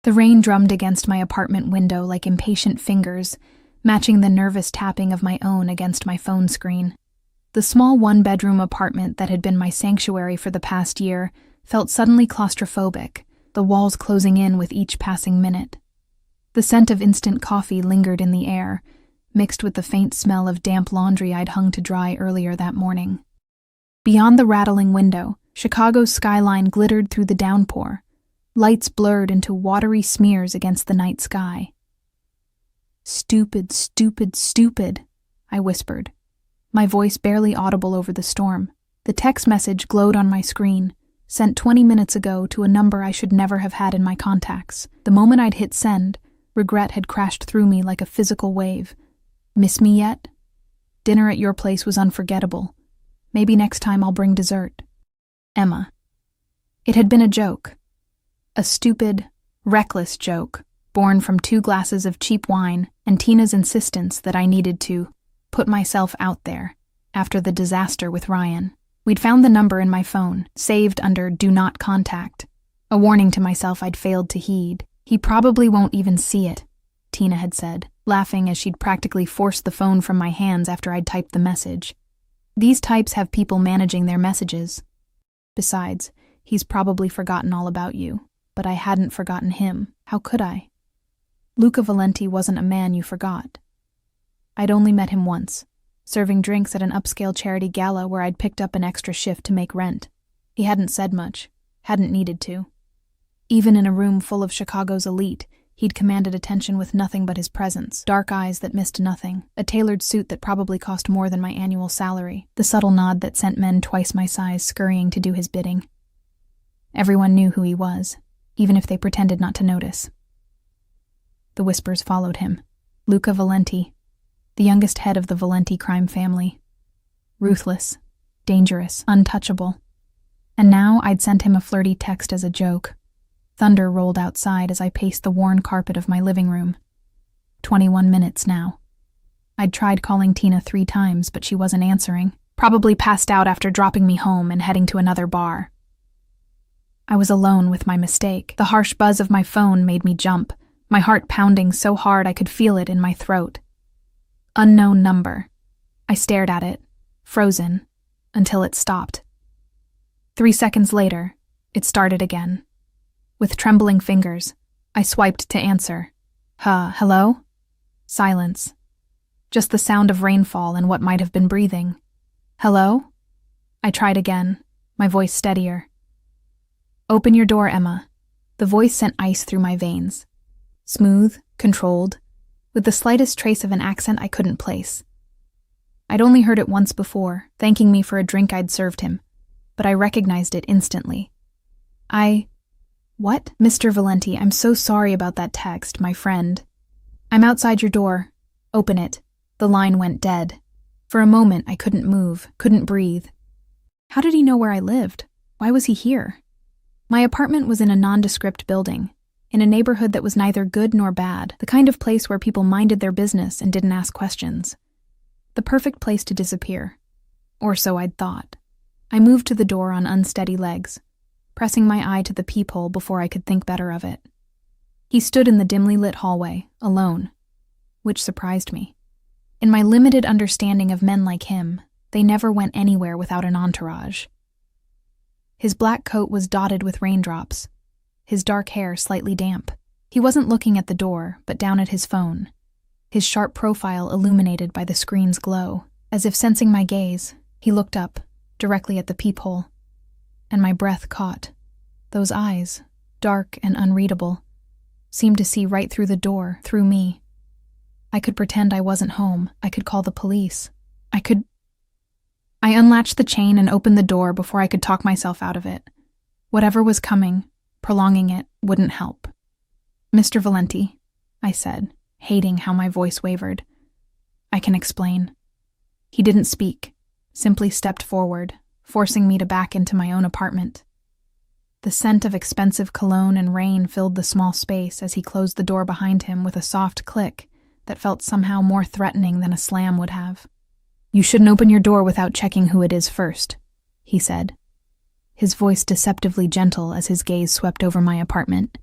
The rain drummed against my apartment window like impatient fingers, matching the nervous tapping of my own against my phone screen. The small one-bedroom apartment that had been my sanctuary for the past year felt suddenly claustrophobic, the walls closing in with each passing minute. The scent of instant coffee lingered in the air, mixed with the faint smell of damp laundry I'd hung to dry earlier that morning. Beyond the rattling window, Chicago's skyline glittered through the downpour, lights blurred into watery smears against the night sky. "Stupid, stupid, stupid," I whispered, my voice barely audible over the storm. The text message glowed on my screen, sent 20 minutes ago to a number I should never have had in my contacts. The moment I'd hit send, regret had crashed through me like a physical wave. "Miss me yet? Dinner at your place was unforgettable. Maybe next time I'll bring dessert. Emma." It had been a joke. A stupid, reckless joke, born from 2 glasses of cheap wine and Tina's insistence that I needed to put myself out there after the disaster with Ryan. We'd found the number in my phone, saved under Do Not Contact, a warning to myself I'd failed to heed. "He probably won't even see it," Tina had said, laughing as she'd practically forced the phone from my hands after I'd typed the message. "These types have people managing their messages. Besides, he's probably forgotten all about you." But I hadn't forgotten him. How could I? Luca Valenti wasn't a man you forgot. I'd only met him once, serving drinks at an upscale charity gala where I'd picked up an extra shift to make rent. He hadn't said much, hadn't needed to. Even in a room full of Chicago's elite, he'd commanded attention with nothing but his presence. Dark eyes that missed nothing, a tailored suit that probably cost more than my annual salary, the subtle nod that sent men twice my size scurrying to do his bidding. Everyone knew who he was, even if they pretended not to notice. The whispers followed him. Luca Valenti, the youngest head of the Valenti crime family. Ruthless, dangerous, untouchable. And now I'd sent him a flirty text as a joke. Thunder rolled outside as I paced the worn carpet of my living room. 21 minutes now. I'd tried calling Tina 3 times, but she wasn't answering, probably passed out after dropping me home and heading to another bar. I was alone with my mistake. The harsh buzz of my phone made me jump, my heart pounding so hard I could feel it in my throat. Unknown number. I stared at it, frozen, until it stopped. 3 seconds later, it started again. With trembling fingers, I swiped to answer. Hello? Silence. Just the sound of rainfall and what might have been breathing. Hello? I tried again, my voice steadier. "Open your door, Emma." The voice sent ice through my veins. Smooth, controlled, with the slightest trace of an accent I couldn't place. I'd only heard it once before, thanking me for a drink I'd served him, but I recognized it instantly. "What? Mr. Valenti, I'm so sorry about that text, my friend. I'm outside your door. Open it." The line went dead. For a moment, I couldn't move, couldn't breathe. How did he know where I lived? Why was he here? My apartment was in a nondescript building, in a neighborhood that was neither good nor bad, the kind of place where people minded their business and didn't ask questions. The perfect place to disappear. Or so I'd thought. I moved to the door on unsteady legs, pressing my eye to the peephole before I could think better of it. He stood in the dimly lit hallway, alone, which surprised me. In my limited understanding of men like him, they never went anywhere without an entourage. His black coat was dotted with raindrops, his dark hair slightly damp. He wasn't looking at the door, but down at his phone, his sharp profile illuminated by the screen's glow. As if sensing my gaze, he looked up, directly at the peephole, and my breath caught. Those eyes, dark and unreadable, seemed to see right through the door, through me. I could pretend I wasn't home. I could call the police. I unlatched the chain and opened the door before I could talk myself out of it. Whatever was coming, prolonging it, wouldn't help. "Mr. Valenti," I said, hating how my voice wavered. "I can explain." He didn't speak, simply stepped forward, forcing me to back into my own apartment. The scent of expensive cologne and rain filled the small space as he closed the door behind him with a soft click that felt somehow more threatening than a slam would have. "You shouldn't open your door without checking who it is first," he said, his voice deceptively gentle as his gaze swept over my apartment.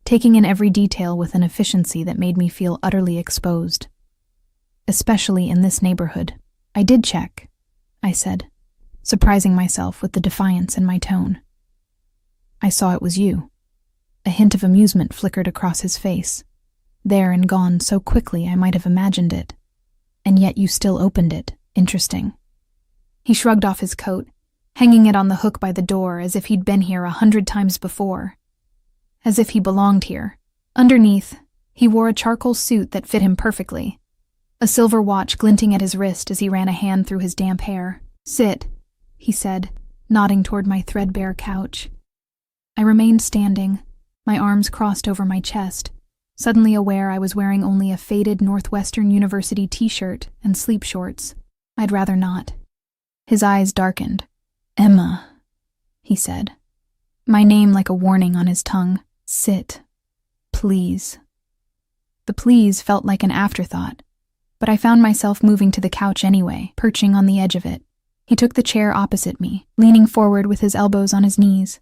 taking in every detail with an efficiency that made me feel utterly exposed. Especially in this neighborhood. I did check, I said, surprising myself with the defiance in my tone. I saw it was you. A hint of amusement flickered across his face. There and gone so quickly I might have imagined it. And yet you still opened it. Interesting. He shrugged off his coat, hanging it on the hook by the door as if he'd been here 100 times before. As if he belonged here. Underneath, he wore a charcoal suit that fit him perfectly. A silver watch glinting at his wrist as he ran a hand through his damp hair. "Sit," he said, nodding toward my threadbare couch. I remained standing, my arms crossed over my chest, suddenly aware I was wearing only a faded Northwestern University t-shirt and sleep shorts. I'd rather not. His eyes darkened. "Emma," he said, my name like a warning on his tongue. "Sit. Please." The please felt like an afterthought, but I found myself moving to the couch anyway, perching on the edge of it. He took the chair opposite me, leaning forward with his elbows on his knees,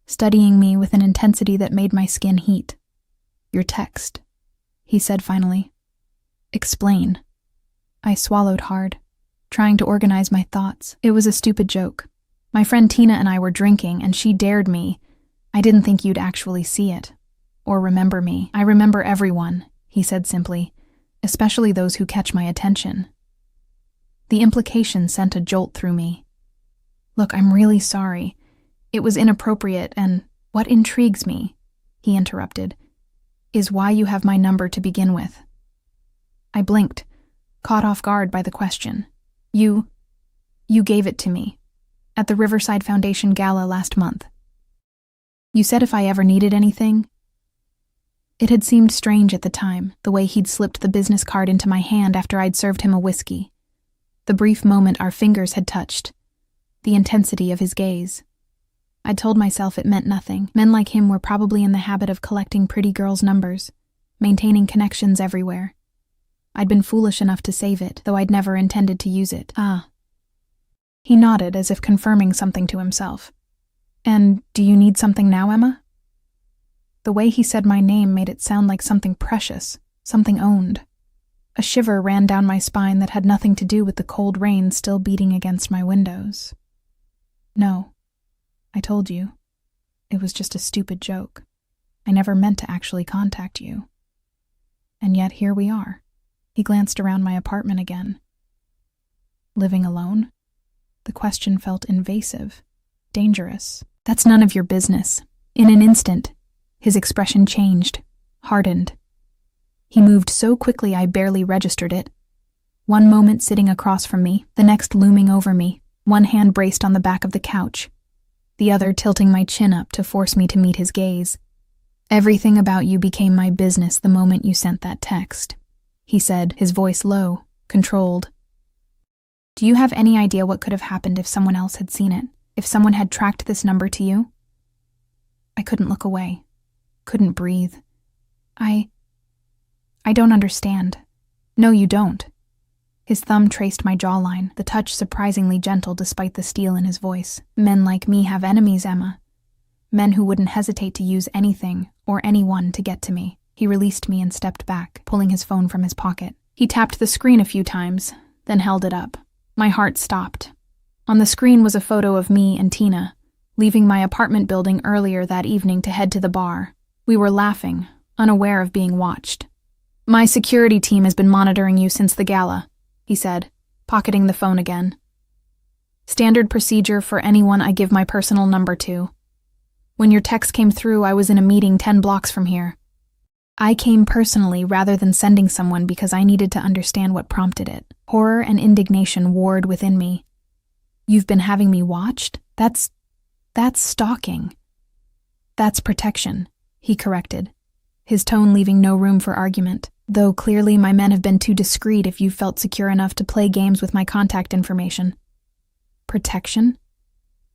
studying me with an intensity that made my skin heat. "Your text," he said finally. "Explain." I swallowed hard, trying to organize my thoughts. It was a stupid joke. My friend Tina and I were drinking, and she dared me. "I didn't think you'd actually see it. Or remember me." "I remember everyone," he said simply, "especially those who catch my attention." The implication sent a jolt through me. "Look, I'm really sorry. It was inappropriate, and what intrigues me," he interrupted, "is why you have my number to begin with." I blinked, caught off guard by the question. You gave it to me, at the Riverside Foundation Gala last month. You said if I ever needed anything." It had seemed strange at the time, the way he'd slipped the business card into my hand after I'd served him a whiskey. The brief moment our fingers had touched. The intensity of his gaze. I'd told myself it meant nothing. Men like him were probably in the habit of collecting pretty girls' numbers, maintaining connections everywhere. I'd been foolish enough to save it, though I'd never intended to use it. "Ah." He nodded as if confirming something to himself. "And do you need something now, Emma?" The way he said my name made it sound like something precious, something owned. A shiver ran down my spine that had nothing to do with the cold rain still beating against my windows. "No. I told you. It was just a stupid joke. I never meant to actually contact you. And yet here we are." He glanced around my apartment again. "Living alone?" The question felt invasive, dangerous. "That's none of your business." In an instant, his expression changed, hardened. He moved so quickly I barely registered it. One moment sitting across from me, the next looming over me, one hand braced on the back of the couch, the other tilting my chin up to force me to meet his gaze. "Everything about you became my business the moment you sent that text," he said, his voice low, controlled. "Do you have any idea what could have happened if someone else had seen it? If someone had tracked this number to you?" I couldn't look away, couldn't breathe. I don't understand." "No, you don't." His thumb traced my jawline, the touch surprisingly gentle despite the steel in his voice. "Men like me have enemies, Emma. Men who wouldn't hesitate to use anything or anyone to get to me." He released me and stepped back, pulling his phone from his pocket. He tapped the screen a few times, then held it up. My heart stopped. On the screen was a photo of me and Tina, leaving my apartment building earlier that evening to head to the bar. We were laughing, unaware of being watched. "My security team has been monitoring you since the gala," he said, pocketing the phone again. "Standard procedure for anyone I give my personal number to. When your text came through, I was in a meeting 10 blocks from here. I came personally rather than sending someone because I needed to understand what prompted it." Horror and indignation warred within me. "You've been having me watched? That's stalking." "That's protection," he corrected, his tone leaving no room for argument. "Though clearly my men have been too discreet if you felt secure enough to play games with my contact information." Protection?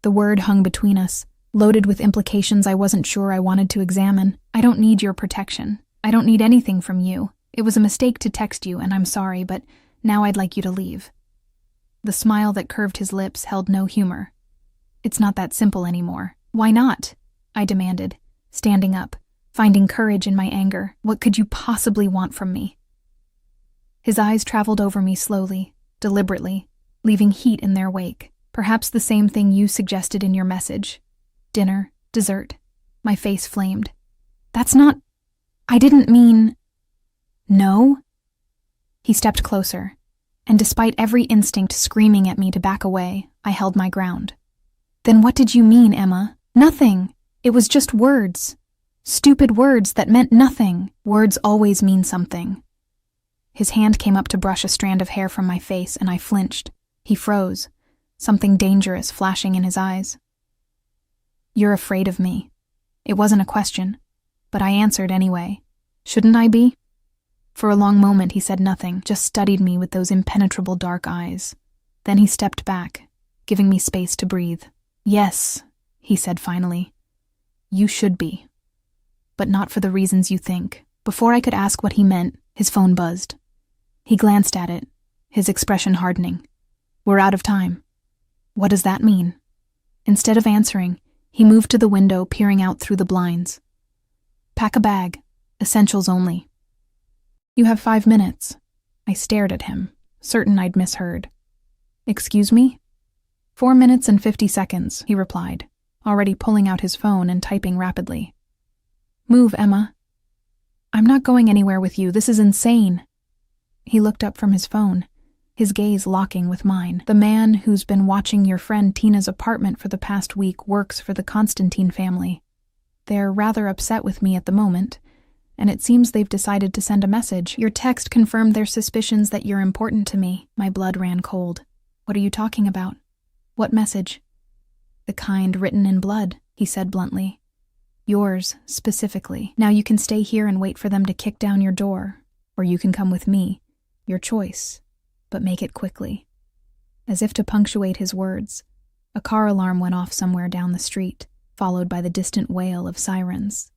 The word hung between us, loaded with implications I wasn't sure I wanted to examine. "I don't need your protection. I don't need anything from you. It was a mistake to text you, and I'm sorry, but now I'd like you to leave." The smile that curved his lips held no humor. "It's not that simple anymore." "Why not?" I demanded, standing up, finding courage in my anger. What could you possibly want from me? His eyes traveled over me slowly, deliberately, leaving heat in their wake. Perhaps the same thing you suggested in your message. Dinner, dessert. My face flamed. That's not... I didn't mean... No? He stepped closer, and despite every instinct screaming at me to back away, I held my ground. Then what did you mean, Emma? Nothing. It was just words. Stupid words that meant nothing. Words always mean something. His hand came up to brush a strand of hair from my face, and I flinched. He froze, something dangerous flashing in his eyes. You're afraid of me. It wasn't a question, but I answered anyway. Shouldn't I be? For a long moment he said nothing, just studied me with those impenetrable dark eyes. Then he stepped back, giving me space to breathe. Yes, he said finally. You should be. But not for the reasons you think. Before I could ask what he meant, his phone buzzed. He glanced at it, his expression hardening. We're out of time. What does that mean? Instead of answering, he moved to the window, peering out through the blinds. Pack a bag. Essentials only. You have 5 minutes. I stared at him, certain I'd misheard. Excuse me? 4 minutes and 50 seconds, he replied, already pulling out his phone and typing rapidly. Move, Emma. I'm not going anywhere with you. This is insane. He looked up from his phone, his gaze locking with mine. The man who's been watching your friend Tina's apartment for the past week works for the Constantine family. They're rather upset with me at the moment, and it seems they've decided to send a message. Your text confirmed their suspicions that you're important to me. My blood ran cold. What are you talking about? What message? The kind written in blood, he said bluntly. Yours, specifically. Now you can stay here and wait for them to kick down your door, or you can come with me. Your choice, but make it quickly. As if to punctuate his words, a car alarm went off somewhere down the street, followed by the distant wail of sirens.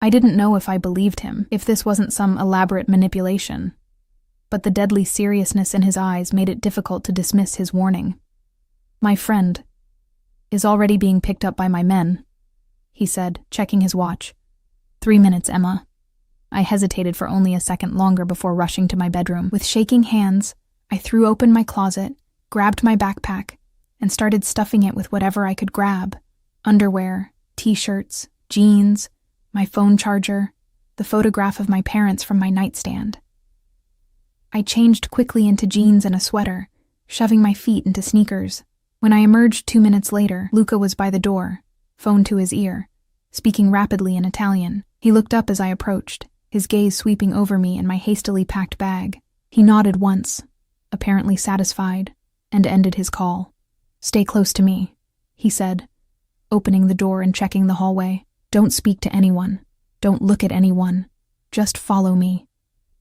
I didn't know if I believed him, if this wasn't some elaborate manipulation, but the deadly seriousness in his eyes made it difficult to dismiss his warning. My friend is already being picked up by my men, he said, checking his watch. 3 minutes, Emma. I hesitated for only a second longer before rushing to my bedroom. With shaking hands, I threw open my closet, grabbed my backpack, and started stuffing it with whatever I could grab. Underwear, t-shirts, jeans, my phone charger, the photograph of my parents from my nightstand. I changed quickly into jeans and a sweater, shoving my feet into sneakers. When I emerged 2 minutes later, Luca was by the door, phone to his ear, speaking rapidly in Italian. He looked up as I approached, his gaze sweeping over me and my hastily packed bag. He nodded once, apparently satisfied, and ended his call. Stay close to me, he said, opening the door and checking the hallway. Don't speak to anyone. Don't look at anyone. Just follow me.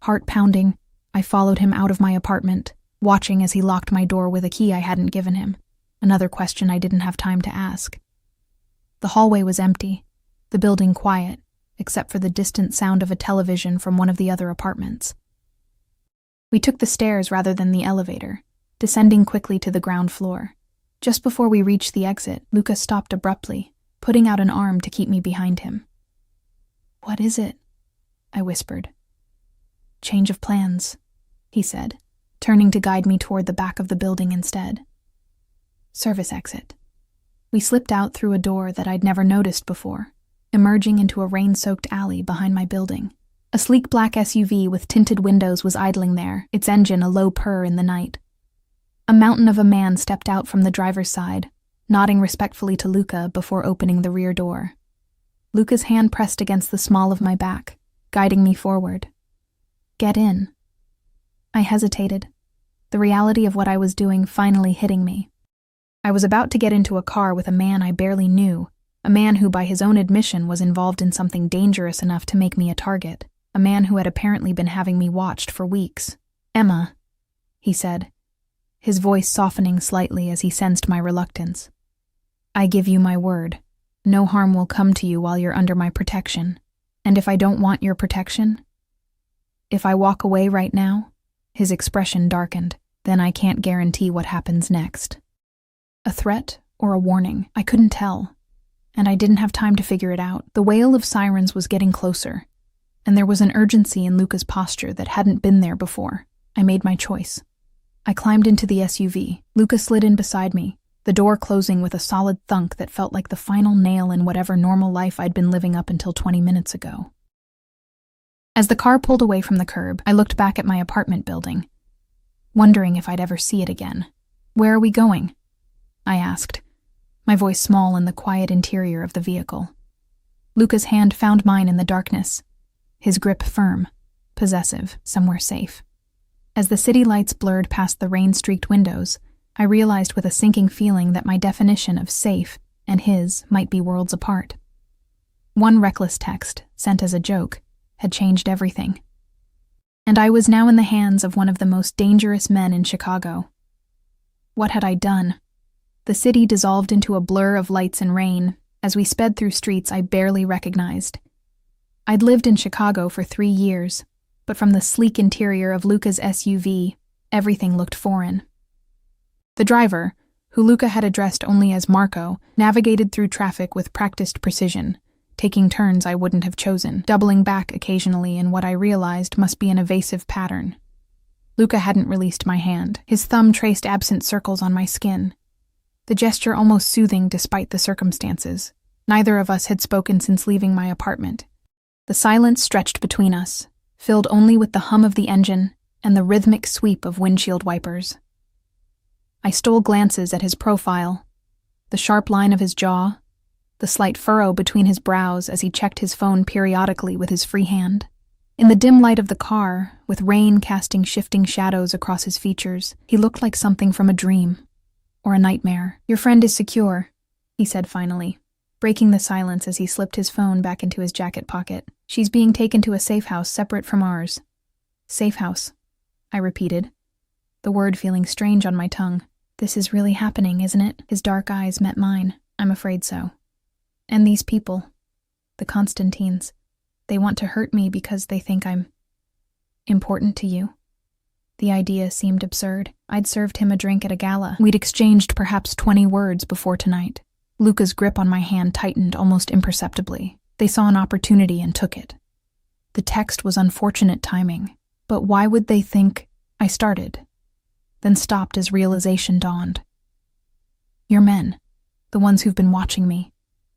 Heart pounding, I followed him out of my apartment, watching as he locked my door with a key I hadn't given him. Another question I didn't have time to ask. The hallway was empty, the building quiet, except for the distant sound of a television from one of the other apartments. We took the stairs rather than the elevator, descending quickly to the ground floor. Just before we reached the exit, Luca stopped abruptly, putting out an arm to keep me behind him. What is it? I whispered. Change of plans, he said, turning to guide me toward the back of the building instead. Service exit. We slipped out through a door that I'd never noticed before, emerging into a rain-soaked alley behind my building. A sleek black SUV with tinted windows was idling there, its engine a low purr in the night. A mountain of a man stepped out from the driver's side, nodding respectfully to Luca before opening the rear door. Luca's hand pressed against the small of my back, guiding me forward. Get in. I hesitated, the reality of what I was doing finally hitting me. I was about to get into a car with a man I barely knew, a man who by his own admission was involved in something dangerous enough to make me a target, a man who had apparently been having me watched for weeks. Emma, he said, his voice softening slightly as he sensed my reluctance. I give you my word. No harm will come to you while you're under my protection. And if I don't want your protection? If I walk away right now? His expression darkened. Then I can't guarantee what happens next. A threat or a warning? I couldn't tell. and I didn't have time to figure it out. The wail of sirens was getting closer, and there was an urgency in Luca's posture that hadn't been there before. I made my choice. I climbed into the SUV. Luca slid in beside me, the door closing with a solid thunk that felt like the final nail in whatever normal life I'd been living up until 20 minutes ago. As the car pulled away from the curb, I looked back at my apartment building, wondering if I'd ever see it again. "Where are we going?" I asked, my voice small in the quiet interior of the vehicle. Luca's hand found mine in the darkness, his grip firm, possessive, somewhere safe. As the city lights blurred past the rain-streaked windows, I realized with a sinking feeling that my definition of safe and his might be worlds apart. One reckless text, sent as a joke, had changed everything. And I was now in the hands of one of the most dangerous men in Chicago. What had I done? The city dissolved into a blur of lights and rain as we sped through streets I barely recognized. I'd lived in Chicago for 3 years, but from the sleek interior of Luca's SUV, everything looked foreign. The driver, who Luca had addressed only as Marco, navigated through traffic with practiced precision, taking turns I wouldn't have chosen, doubling back occasionally in what I realized must be an evasive pattern. Luca hadn't released my hand. His thumb traced absent circles on my skin, the gesture almost soothing despite the circumstances. Neither of us had spoken since leaving my apartment. The silence stretched between us, filled only with the hum of the engine and the rhythmic sweep of windshield wipers. I stole glances at his profile, the sharp line of his jaw, the slight furrow between his brows as he checked his phone periodically with his free hand. In the dim light of the car, with rain casting shifting shadows across his features, he looked like something from a dream, or a nightmare. "Your friend is secure," he said finally, breaking the silence as he slipped his phone back into his jacket pocket. "She's being taken to a safe house separate from ours." "Safe house," I repeated, the word feeling strange on my tongue. "This is really happening, isn't it?" His dark eyes met mine. "I'm afraid so. And these people, the Constantines, they want to hurt me because they think I'm important to you." The idea seemed absurd. I'd served him a drink at a gala. We'd exchanged perhaps 20 words before tonight. Luca's grip on my hand tightened almost imperceptibly. They saw an opportunity and took it. The text was unfortunate timing, but why would they think... I started, then stopped as realization dawned. "Your men, the ones who've been watching me."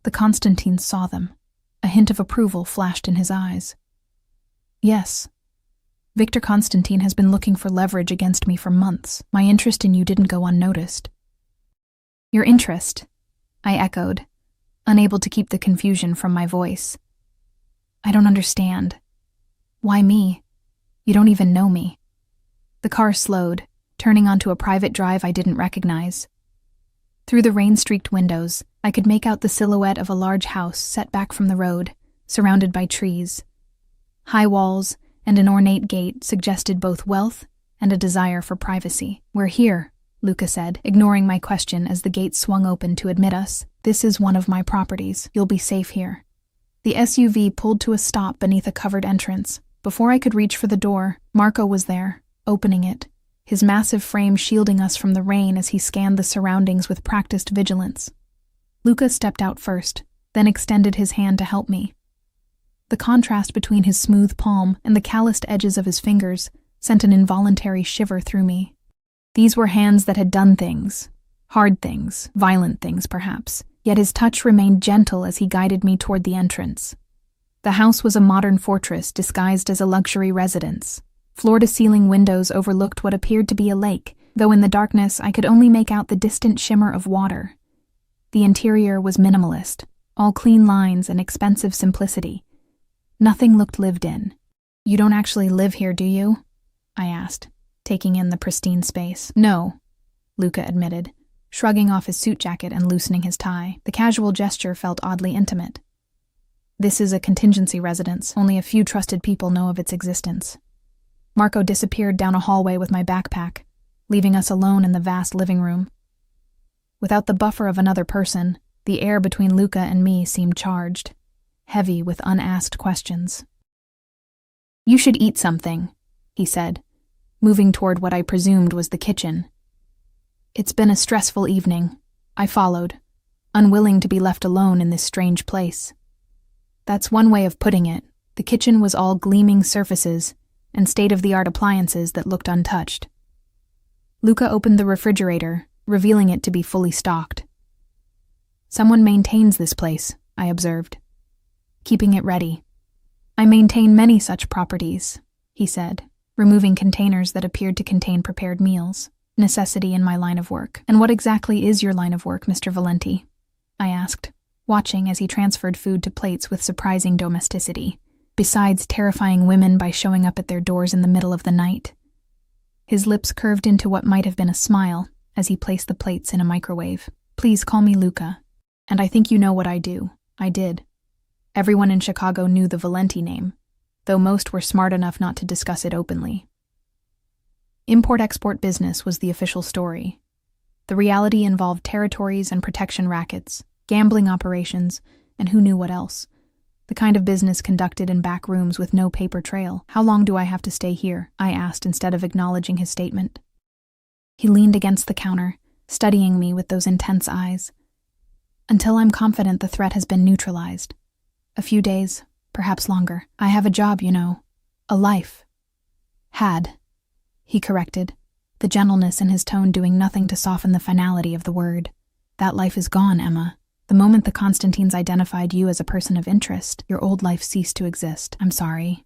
The Constantines saw them. A hint of approval flashed in his eyes. "Yes. Victor Constantine has been looking for leverage against me for months. My interest in you didn't go unnoticed." "Your interest?" I echoed, unable to keep the confusion from my voice. "I don't understand. Why me? You don't even know me." The car slowed, turning onto a private drive I didn't recognize. Through the rain-streaked windows, I could make out the silhouette of a large house set back from the road, surrounded by trees. High walls and an ornate gate suggested both wealth and a desire for privacy. "We're here," Luca said, ignoring my question as the gate swung open to admit us. "This is one of my properties. You'll be safe here." The SUV pulled to a stop beneath a covered entrance. Before I could reach for the door, Marco was there, opening it, his massive frame shielding us from the rain as he scanned the surroundings with practiced vigilance. Luca stepped out first, then extended his hand to help me. The contrast between his smooth palm and the calloused edges of his fingers sent an involuntary shiver through me. These were hands that had done things, hard things, violent things perhaps, yet his touch remained gentle as he guided me toward the entrance. The house was a modern fortress disguised as a luxury residence. Floor-to-ceiling windows overlooked what appeared to be a lake, though in the darkness I could only make out the distant shimmer of water. The interior was minimalist, all clean lines and expensive simplicity. Nothing looked lived in. "You don't actually live here, do you?" I asked, taking in the pristine space. "No," Luca admitted, shrugging off his suit jacket and loosening his tie. The casual gesture felt oddly intimate. "This is a contingency residence. Only a few trusted people know of its existence." Marco disappeared down a hallway with my backpack, leaving us alone in the vast living room. Without the buffer of another person, the air between Luca and me seemed charged, heavy with unasked questions. "You should eat something," he said, moving toward what I presumed was the kitchen. "It's been a stressful evening." I followed, unwilling to be left alone in this strange place. That's one way of putting it. The kitchen was all gleaming surfaces and state-of-the-art appliances that looked untouched. Luca opened the refrigerator, revealing it to be fully stocked. Someone maintains this place, I observed, keeping it ready. I maintain many such properties, he said, removing containers that appeared to contain prepared meals, necessity in my line of work. And what exactly is your line of work, Mr. Valenti? I asked, watching as he transferred food to plates with surprising domesticity, besides terrifying women by showing up at their doors in the middle of the night. His lips curved into what might have been a smile as he placed the plates in a microwave. Please call me Luca, and I think you know what I do. I did. Everyone in Chicago knew the Valenti name, though most were smart enough not to discuss it openly. Import-export business was the official story. The reality involved territories and protection rackets, gambling operations, and who knew what else. The kind of business conducted in back rooms with no paper trail. How long do I have to stay here? I asked instead of acknowledging his statement. He leaned against the counter, studying me with those intense eyes. Until I'm confident the threat has been neutralized. A few days, perhaps longer. I have a job, you know. A life. Had. He corrected, the gentleness in his tone doing nothing to soften the finality of the word. That life is gone, Emma. The moment the Constantines identified you as a person of interest, your old life ceased to exist. I'm sorry.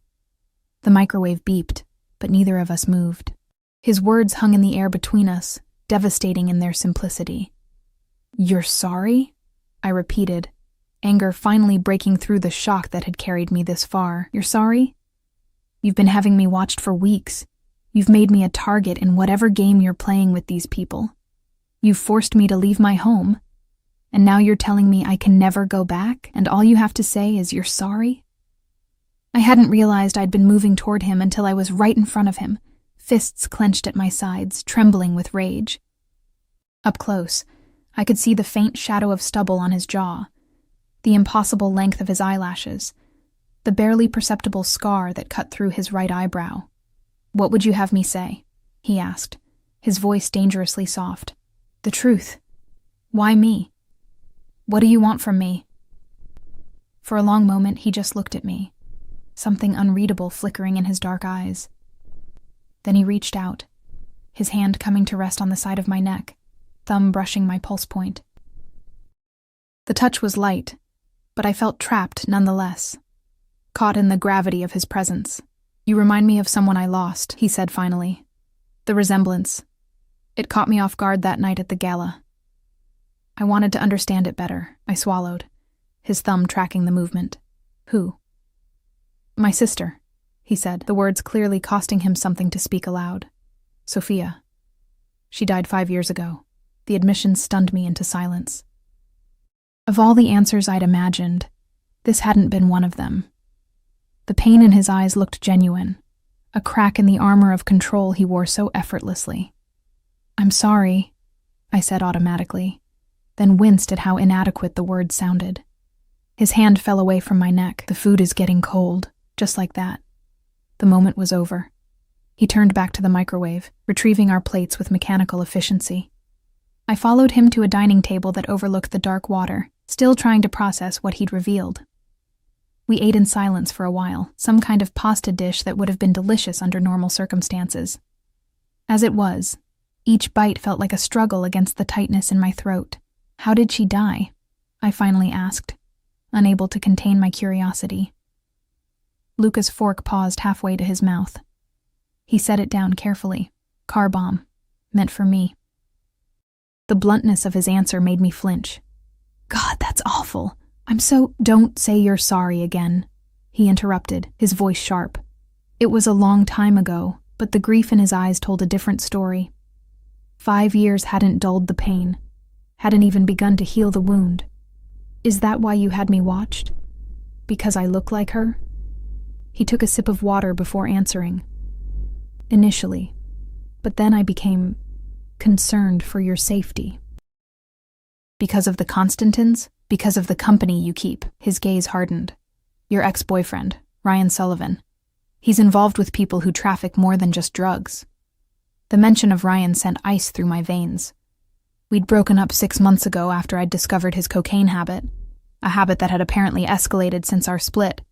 The microwave beeped, but neither of us moved. His words hung in the air between us, devastating in their simplicity. You're sorry? I repeated, anger finally breaking through the shock that had carried me this far. You're sorry? You've been having me watched for weeks. You've made me a target in whatever game you're playing with these people. You've forced me to leave my home. And now you're telling me I can never go back, and all you have to say is you're sorry? I hadn't realized I'd been moving toward him until I was right in front of him, fists clenched at my sides, trembling with rage. Up close, I could see the faint shadow of stubble on his jaw, the impossible length of his eyelashes, the barely perceptible scar that cut through his right eyebrow. What would you have me say? He asked, his voice dangerously soft. The truth. Why me? What do you want from me? For a long moment, he just looked at me, something unreadable flickering in his dark eyes. Then he reached out, his hand coming to rest on the side of my neck, thumb brushing my pulse point. The touch was light, but I felt trapped nonetheless, caught in the gravity of his presence. You remind me of someone I lost, he said finally. The resemblance. It caught me off guard that night at the gala. I wanted to understand it better. I swallowed, his thumb tracking the movement. Who? My sister, he said, the words clearly costing him something to speak aloud. Sophia. She died 5 years ago. The admission stunned me into silence. Of all the answers I'd imagined, this hadn't been one of them. The pain in his eyes looked genuine, a crack in the armor of control he wore so effortlessly. I'm sorry, I said automatically, then winced at how inadequate the words sounded. His hand fell away from my neck. The food is getting cold, just like that. The moment was over. He turned back to the microwave, retrieving our plates with mechanical efficiency. I followed him to a dining table that overlooked the dark water, still trying to process what he'd revealed. We ate in silence for a while, some kind of pasta dish that would have been delicious under normal circumstances. As it was, each bite felt like a struggle against the tightness in my throat. How did she die? I finally asked, unable to contain my curiosity. Luca's fork paused halfway to his mouth. He set it down carefully. Car bomb. Meant for me. The bluntness of his answer made me flinch. God, that's awful. Don't say you're sorry again, he interrupted, his voice sharp. It was a long time ago, but the grief in his eyes told a different story. 5 years hadn't dulled the pain, hadn't even begun to heal the wound. Is that why you had me watched? Because I look like her? He took a sip of water before answering. Initially, but then I became concerned for your safety. Because of the Constantines? Because of the company you keep? His gaze hardened. Your ex-boyfriend, Ryan Sullivan. He's involved with people who traffic more than just drugs. The mention of Ryan sent ice through my veins. We'd broken up 6 months ago after I'd discovered his cocaine habit, a habit that had apparently escalated since our split.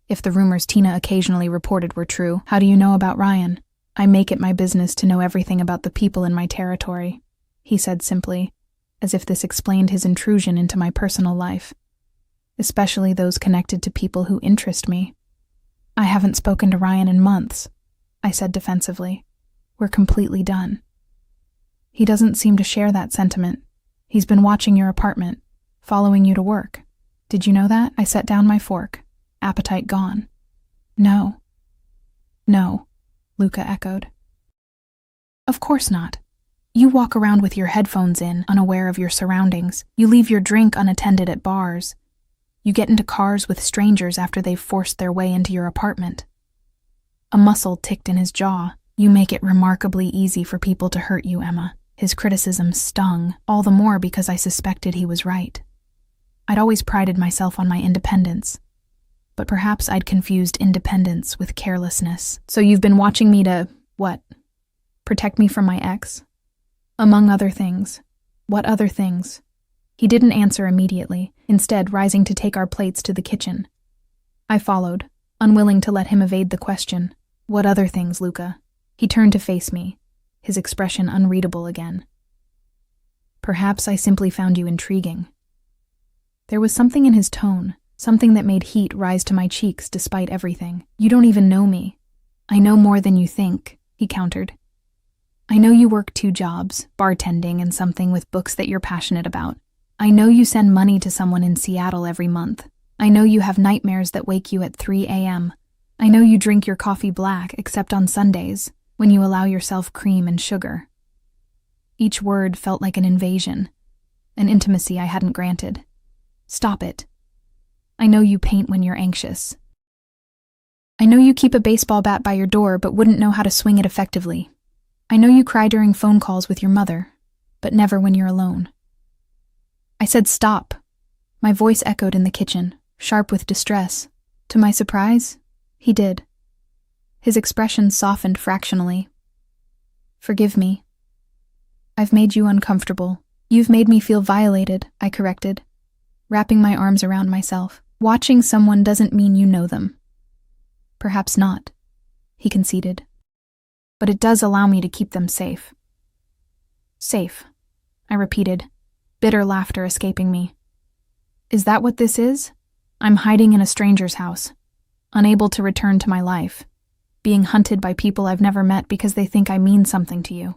If the rumors Tina occasionally reported were true, how do you know about Ryan? I make it my business to know everything about the people in my territory, he said simply, as if this explained his intrusion into my personal life, especially those connected to people who interest me. I haven't spoken to Ryan in months, I said defensively. We're completely done. He doesn't seem to share that sentiment. He's been watching your apartment, following you to work. Did you know that? I set down my fork, appetite gone. No, Luca echoed. Of course not. You walk around with your headphones in, unaware of your surroundings. You leave your drink unattended at bars. You get into cars with strangers after they've forced their way into your apartment. A muscle ticked in his jaw. You make it remarkably easy for people to hurt you, Emma. His criticism stung, all the more because I suspected he was right. I'd always prided myself on my independence, but perhaps I'd confused independence with carelessness. So you've been watching me to, what? Protect me from my ex? Among other things. What other things? He didn't answer immediately, instead rising to take our plates to the kitchen. I followed, unwilling to let him evade the question. What other things, Luca? He turned to face me, his expression unreadable again. Perhaps I simply found you intriguing. There was something in his tone, something that made heat rise to my cheeks despite everything. You don't even know me. I know more than you think, he countered. I know you work 2 jobs, bartending and something with books that you're passionate about. I know you send money to someone in Seattle every month. I know you have nightmares that wake you at 3 a.m. I know you drink your coffee black except on Sundays, when you allow yourself cream and sugar. Each word felt like an invasion, an intimacy I hadn't granted. Stop it. I know you paint when you're anxious. I know you keep a baseball bat by your door but wouldn't know how to swing it effectively. I know you cry during phone calls with your mother, but never when you're alone. I said stop. My voice echoed in the kitchen, sharp with distress. To my surprise, he did. His expression softened fractionally. Forgive me. I've made you uncomfortable. You've made me feel violated, I corrected, wrapping my arms around myself. Watching someone doesn't mean you know them. Perhaps not, he conceded. But it does allow me to keep them safe. Safe, I repeated, bitter laughter escaping me. Is that what this is? I'm hiding in a stranger's house, unable to return to my life, being hunted by people I've never met because they think I mean something to you.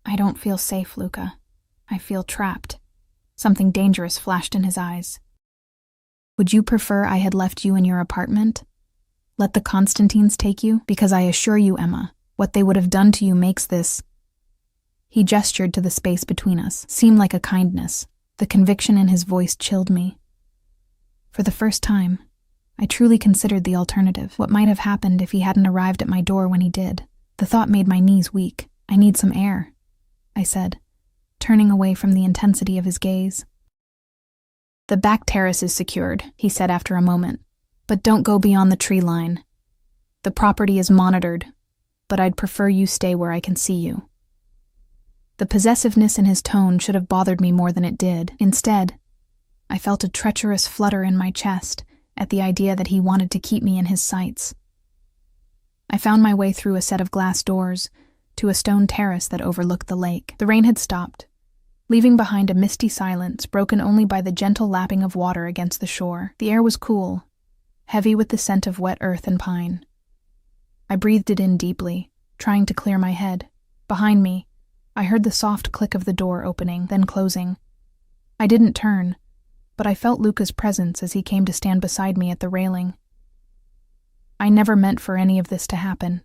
I don't feel safe, Luca. I feel trapped. Something dangerous flashed in his eyes. Would you prefer I had left you in your apartment? Let the Constantines take you? Because I assure you, Emma, what they would have done to you makes this... He gestured to the space between us, seemed like a kindness. The conviction in his voice chilled me. For the first time, I truly considered the alternative. What might have happened if he hadn't arrived at my door when he did? The thought made my knees weak. I need some air, I said, turning away from the intensity of his gaze. The back terrace is secured, he said after a moment, but don't go beyond the tree line. The property is monitored, but I'd prefer you stay where I can see you. The possessiveness in his tone should have bothered me more than it did. Instead, I felt a treacherous flutter in my chest at the idea that he wanted to keep me in his sights. I found my way through a set of glass doors to a stone terrace that overlooked the lake. The rain had stopped, leaving behind a misty silence broken only by the gentle lapping of water against the shore. The air was cool, heavy with the scent of wet earth and pine. I breathed it in deeply, trying to clear my head. Behind me, I heard the soft click of the door opening, then closing. I didn't turn, but I felt Luca's presence as he came to stand beside me at the railing. I never meant for any of this to happen,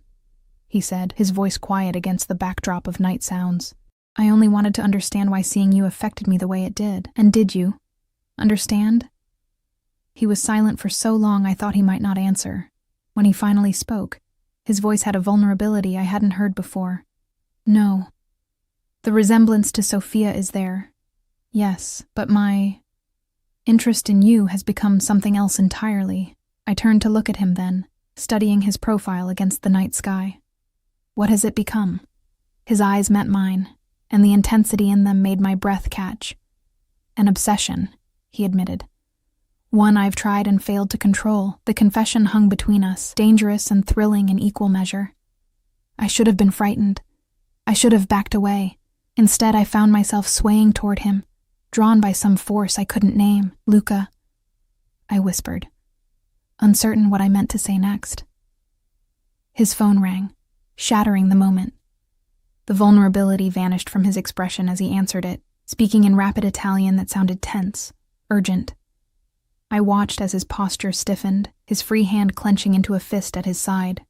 he said, his voice quiet against the backdrop of night sounds. I only wanted to understand why seeing you affected me the way it did. And did you? Understand? He was silent for so long I thought he might not answer. When he finally spoke, his voice had a vulnerability I hadn't heard before. No. The resemblance to Sophia is there. Yes, but my interest in you has become something else entirely. I turned to look at him then, studying his profile against the night sky. What has it become? His eyes met mine, and the intensity in them made my breath catch. An obsession, he admitted. One I've tried and failed to control. The confession hung between us, dangerous and thrilling in equal measure. I should have been frightened. I should have backed away. Instead, I found myself swaying toward him, drawn by some force I couldn't name. "Luca," I whispered, uncertain what I meant to say next. His phone rang, shattering the moment. The vulnerability vanished from his expression as he answered it, speaking in rapid Italian that sounded tense, urgent. I watched as his posture stiffened, his free hand clenching into a fist at his side.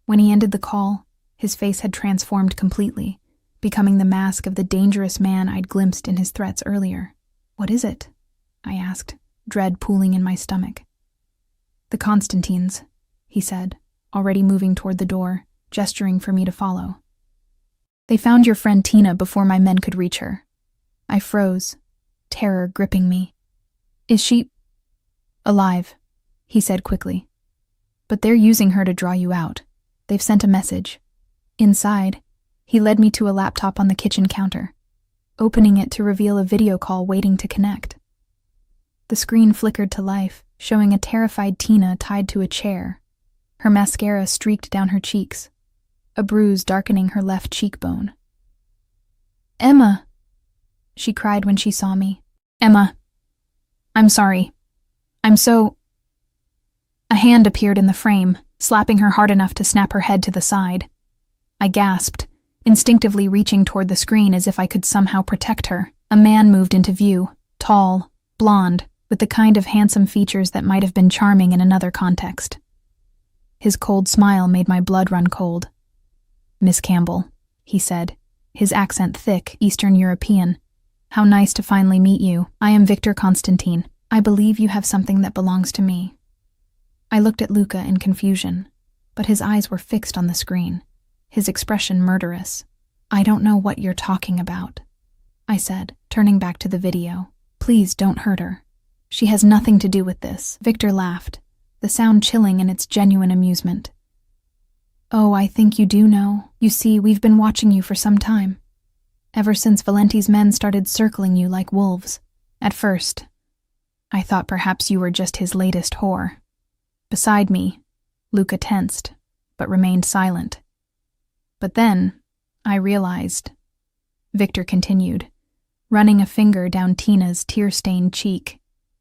When he ended the call, his face had transformed completely, becoming the mask of the dangerous man I'd glimpsed in his threats earlier. "What is it?" I asked, dread pooling in my stomach. "The Constantines," he said, already moving toward the door, gesturing for me to follow. "They found your friend Tina before my men could reach her." I froze, terror gripping me. "Is she alive?" he said quickly. "But they're using her to draw you out. They've sent a message." Inside, he led me to a laptop on the kitchen counter, opening it to reveal a video call waiting to connect. The screen flickered to life, showing a terrified Tina tied to a chair, her mascara streaked down her cheeks, a bruise darkening her left cheekbone. "Emma," she cried when she saw me. "Emma, I'm sorry. I'm so—" A hand appeared in the frame, slapping her hard enough to snap her head to the side. I gasped, instinctively reaching toward the screen as if I could somehow protect her. A man moved into view, tall, blonde, with the kind of handsome features that might have been charming in another context. His cold smile made my blood run cold. "Miss Campbell," he said, his accent thick, Eastern European. "How nice to finally meet you. I am Victor Constantine. I believe you have something that belongs to me." I looked at Luca in confusion, but his eyes were fixed on the screen, his expression murderous. "I don't know what you're talking about," I said, turning back to the video. "Please don't hurt her. She has nothing to do with this." Victor laughed, the sound chilling in its genuine amusement. "Oh, I think you do know. You see, we've been watching you for some time. Ever since Valenti's men started circling you like wolves. At first, I thought perhaps you were just his latest whore." Beside me, Luca tensed, but remained silent. "But then, I realized," Victor continued, running a finger down Tina's tear-stained cheek,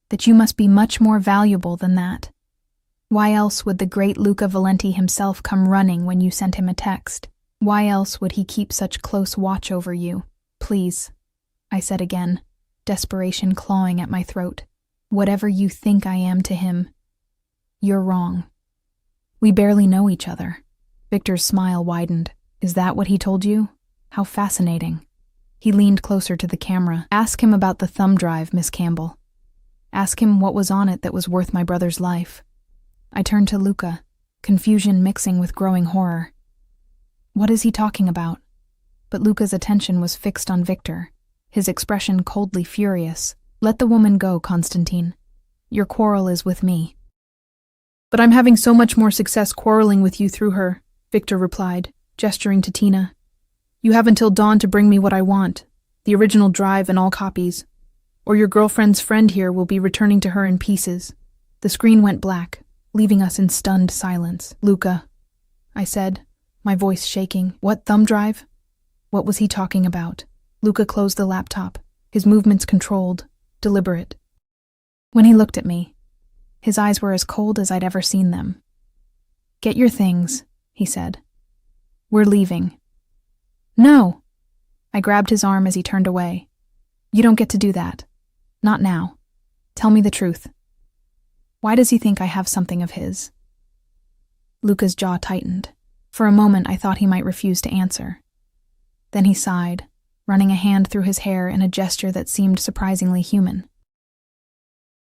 "that you must be much more valuable than that. Why else would the great Luca Valenti himself come running when you sent him a text? Why else would he keep such close watch over you? Please," I said again, desperation clawing at my throat. "Whatever you think I am to him, you're wrong. We barely know each other." Victor's smile widened. "Is that what he told you? How fascinating." He leaned closer to the camera. "Ask him about the thumb drive, Miss Campbell. Ask him what was on it that was worth my brother's life." I turned to Luca, confusion mixing with growing horror. "What is he talking about?" But Luca's attention was fixed on Victor, his expression coldly furious. "Let the woman go, Constantine. Your quarrel is with me." "But I'm having so much more success quarreling with you through her," Victor replied, gesturing to Tina. "You have until dawn to bring me what I want, the original drive and all copies, or your girlfriend's friend here will be returning to her in pieces." The screen went black, leaving us in stunned silence. "Luca," I said, my voice shaking. "What thumb drive? What was he talking about?" Luca closed the laptop, his movements controlled, deliberate. When he looked at me, his eyes were as cold as I'd ever seen them. "Get your things," he said. "We're leaving." "No!" I grabbed his arm as he turned away. "You don't get to do that. Not now. Tell me the truth. Why does he think I have something of his?" Luca's jaw tightened. For a moment I thought he might refuse to answer. Then he sighed, running a hand through his hair in a gesture that seemed surprisingly human.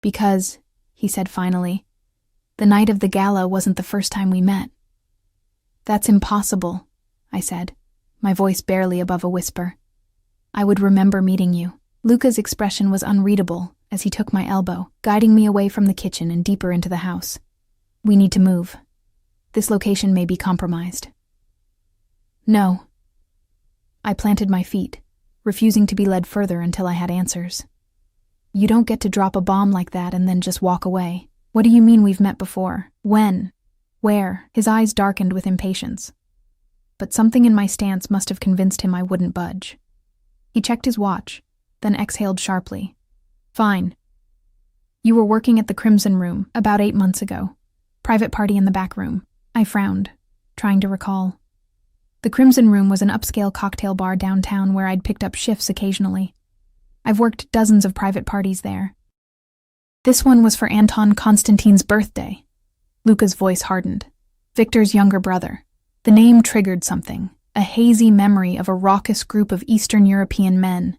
"Because," he said finally, "the night of the gala wasn't the first time we met." "That's impossible," I said, my voice barely above a whisper. "I would remember meeting you." Luca's expression was unreadable as he took my elbow, guiding me away from the kitchen and deeper into the house. "We need to move. This location may be compromised." "No." I planted my feet, refusing to be led further until I had answers. You don't get to drop a bomb like that and then just walk away. What do you mean we've met before? When? Where? His eyes darkened with impatience. But something in my stance must have convinced him I wouldn't budge. He checked his watch, then exhaled sharply. Fine. You were working at the Crimson Room about 8 months ago. Private party in the back room. I frowned, trying to recall. The Crimson Room was an upscale cocktail bar downtown where I'd picked up shifts occasionally. I've worked dozens of private parties there. This one was for Anton Konstantin's birthday. Luca's voice hardened. Victor's younger brother. The name triggered something, a hazy memory of a raucous group of Eastern European men.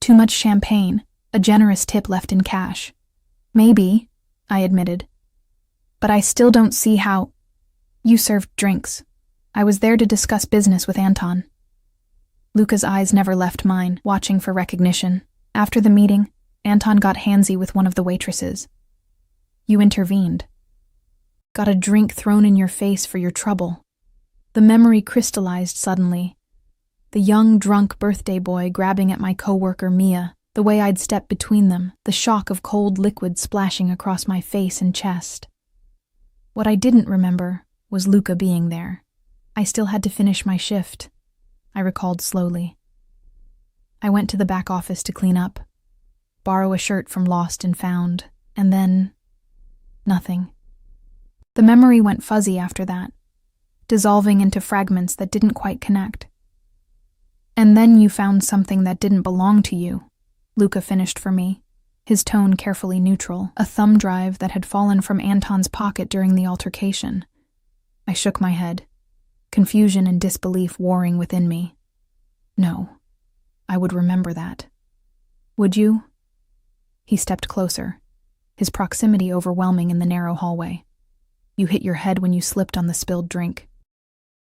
Too much champagne, a generous tip left in cash. Maybe, I admitted. But I still don't see how. You served drinks. I was there to discuss business with Anton. Luca's eyes never left mine, watching for recognition. After the meeting, Anton got handsy with one of the waitresses. You intervened. Got a drink thrown in your face for your trouble. The memory crystallized suddenly. The young, drunk birthday boy grabbing at my coworker Mia, the way I'd stepped between them, the shock of cold liquid splashing across my face and chest. What I didn't remember was Luca being there. I still had to finish my shift, I recalled slowly. I went to the back office to clean up, borrow a shirt from Lost and Found, and then nothing. The memory went fuzzy after that, dissolving into fragments that didn't quite connect. And then you found something that didn't belong to you, Luca finished for me, his tone carefully neutral, a thumb drive that had fallen from Anton's pocket during the altercation. I shook my head, confusion and disbelief warring within me. No, I would remember that. Would you? He stepped closer, his proximity overwhelming in the narrow hallway. You hit your head when you slipped on the spilled drink.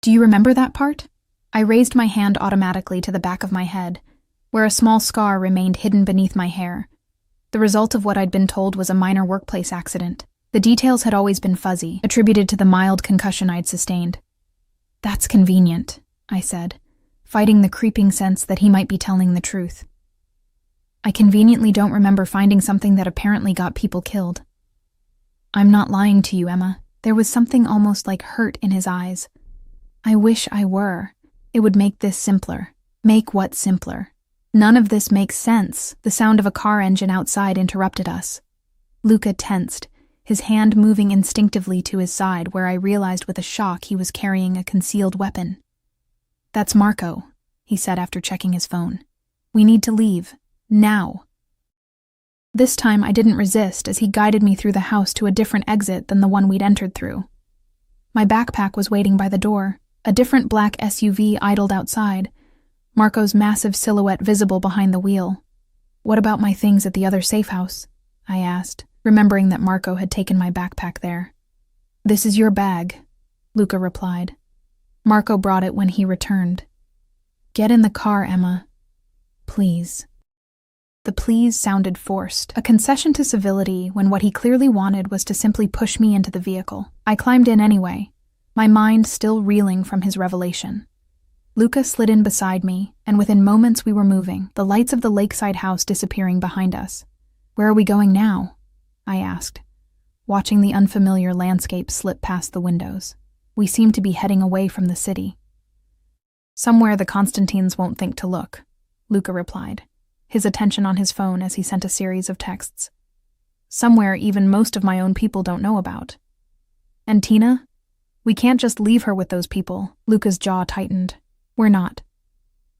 Do you remember that part? I raised my hand automatically to the back of my head, where a small scar remained hidden beneath my hair. The result of what I'd been told was a minor workplace accident. The details had always been fuzzy, attributed to the mild concussion I'd sustained. That's convenient, I said, fighting the creeping sense that he might be telling the truth. I conveniently don't remember finding something that apparently got people killed. I'm not lying to you, Emma. There was something almost like hurt in his eyes. I wish I were. It would make this simpler. Make what simpler? None of this makes sense. The sound of a car engine outside interrupted us. Luca tensed, his hand moving instinctively to his side where I realized with a shock he was carrying a concealed weapon. That's Marco, he said after checking his phone. We need to leave. Now. This time I didn't resist as he guided me through the house to a different exit than the one we'd entered through. My backpack was waiting by the door. A different black SUV idled outside, Marco's massive silhouette visible behind the wheel. What about my things at the other safe house? I asked, remembering that Marco had taken my backpack there. This is your bag, Luca replied. Marco brought it when he returned. Get in the car, Emma. Please. The please sounded forced, a concession to civility when what he clearly wanted was to simply push me into the vehicle. I climbed in anyway, my mind still reeling from his revelation. Luca slid in beside me, and within moments we were moving, the lights of the lakeside house disappearing behind us. Where are we going now? I asked, watching the unfamiliar landscape slip past the windows. We seemed to be heading away from the city. Somewhere the Constantines won't think to look, Luca replied, his attention on his phone as he sent a series of texts. Somewhere even most of my own people don't know about. And Tina? We can't just leave her with those people. Luca's jaw tightened. We're not.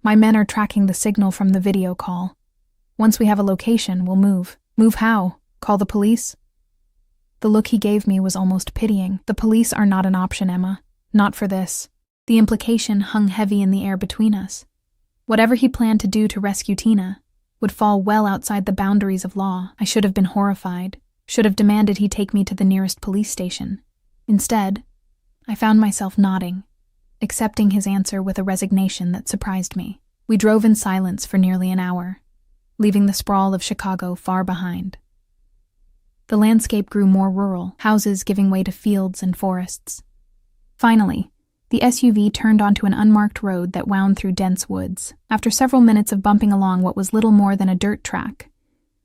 My men are tracking the signal from the video call. Once we have a location, we'll move. Move how? Call the police? The look he gave me was almost pitying. The police are not an option, Emma. Not for this. The implication hung heavy in the air between us. Whatever he planned to do to rescue Tina would fall well outside the boundaries of law. I should have been horrified, should have demanded he take me to the nearest police station. Instead, I found myself nodding, accepting his answer with a resignation that surprised me. We drove in silence for nearly an hour, leaving the sprawl of Chicago far behind. The landscape grew more rural, houses giving way to fields and forests. Finally, The SUV turned onto an unmarked road that wound through dense woods. After several minutes of bumping along what was little more than a dirt track,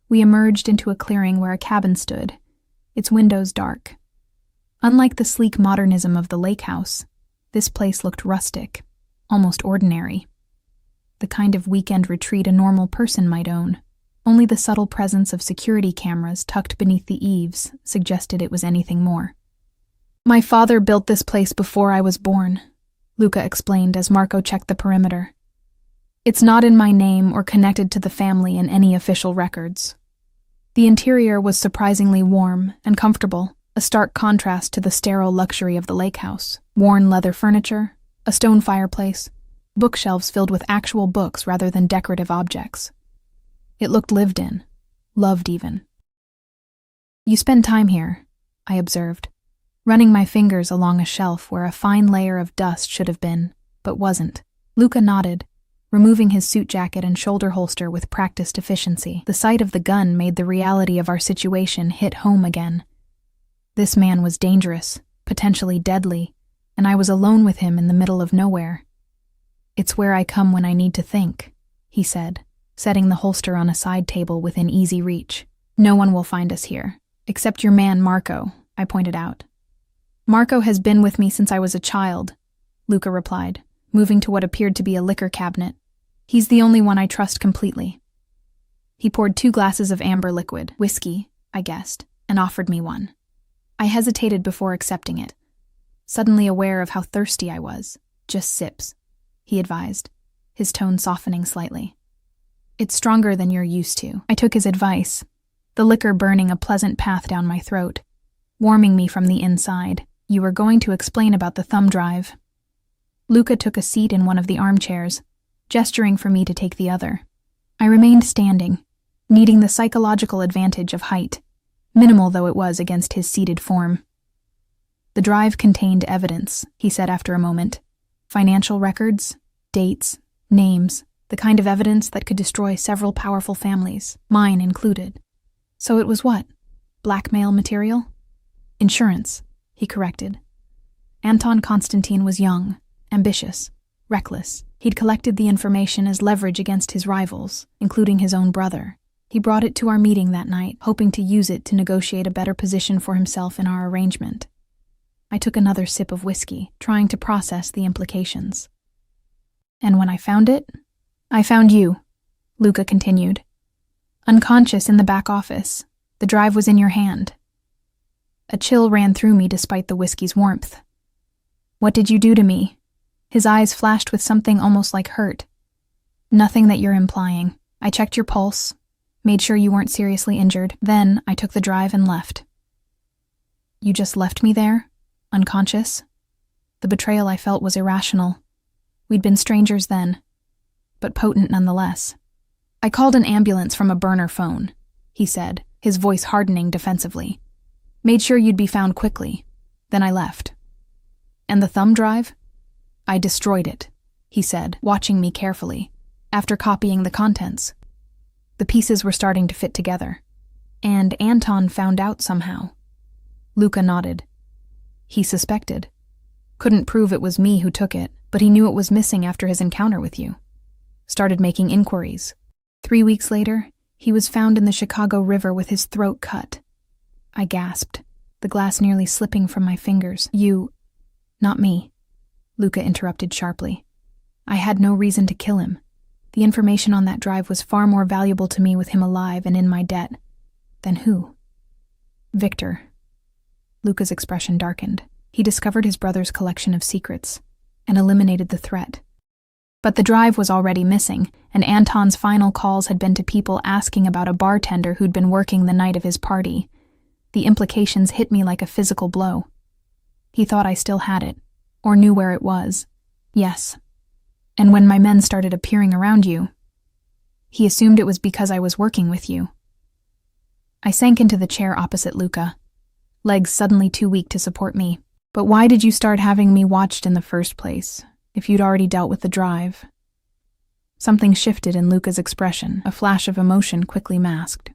we emerged into a clearing where a cabin stood, its windows dark. Unlike the sleek modernism of the lake house, this place looked rustic, almost ordinary. The kind of weekend retreat a normal person might own. Only the subtle presence of security cameras tucked beneath the eaves suggested it was anything more. "My father built this place before I was born," Luca explained as Marco checked the perimeter. "It's not in my name or connected to the family in any official records." The interior was surprisingly warm and comfortable, a stark contrast to the sterile luxury of the lake house. Worn leather furniture, a stone fireplace, bookshelves filled with actual books rather than decorative objects. It looked lived in, loved even. "You spend time here," I observed, running my fingers along a shelf where a fine layer of dust should have been, but wasn't. Luca nodded, removing his suit jacket and shoulder holster with practiced efficiency. The sight of the gun made the reality of our situation hit home again. This man was dangerous, potentially deadly, and I was alone with him in the middle of nowhere. "It's where I come when I need to think," he said, setting the holster on a side table within easy reach. "No one will find us here, except your man Marco," I pointed out. "Marco has been with me since I was a child," Luca replied, moving to what appeared to be a liquor cabinet. "He's the only one I trust completely." He poured 2 glasses of amber liquid, whiskey, I guessed, and offered me one. I hesitated before accepting it, suddenly aware of how thirsty I was. "Just sips," he advised, his tone softening slightly. "It's stronger than you're used to." I took his advice, the liquor burning a pleasant path down my throat, warming me from the inside. "You were going to explain about the thumb drive." Luca took a seat in one of the armchairs, gesturing for me to take the other. I remained standing, needing the psychological advantage of height, minimal though it was against his seated form. "The drive contained evidence," he said after a moment. "Financial records, dates, names, the kind of evidence that could destroy several powerful families, mine included." "So it was what? Blackmail material?" "Insurance," he corrected. Anton Constantine was young, ambitious, reckless. He'd collected the information as leverage against his rivals, including his own brother. He brought it to our meeting that night, hoping to use it to negotiate a better position for himself in our arrangement. I took another sip of whiskey, trying to process the implications. "And when I found it, I found you," Luca continued. "Unconscious in the back office. The drive was in your hand." A chill ran through me despite the whiskey's warmth. "What did you do to me?" His eyes flashed with something almost like hurt. "Nothing that you're implying. I checked your pulse, made sure you weren't seriously injured. Then I took the drive and left." "You just left me there? Unconscious?" The betrayal I felt was irrational. We'd been strangers then, but potent nonetheless. "I called an ambulance from a burner phone," he said, his voice hardening defensively. "Made sure you'd be found quickly. Then I left." "And the thumb drive?" "I destroyed it," he said, watching me carefully, after copying the contents. The pieces were starting to fit together. "And Anton found out somehow." Luca nodded. "He suspected. Couldn't prove it was me who took it, but he knew it was missing after his encounter with you. Started making inquiries. 3 weeks later, he was found in the Chicago River with his throat cut." I gasped, the glass nearly slipping from my fingers. "You—" "Not me," Luca interrupted sharply. "I had no reason to kill him. The information on that drive was far more valuable to me with him alive and in my debt. Then who?" "Victor." Luca's expression darkened. He discovered his brother's collection of secrets and eliminated the threat. But the drive was already missing, and Anton's final calls had been to people asking about a bartender who'd been working the night of his party. The implications hit me like a physical blow. He thought I still had it, or knew where it was. Yes. And when my men started appearing around you, he assumed it was because I was working with you. I sank into the chair opposite Luca, legs suddenly too weak to support me. "But why did you start having me watched in the first place, if you'd already dealt with the drive?" Something shifted in Luca's expression, a flash of emotion quickly masked.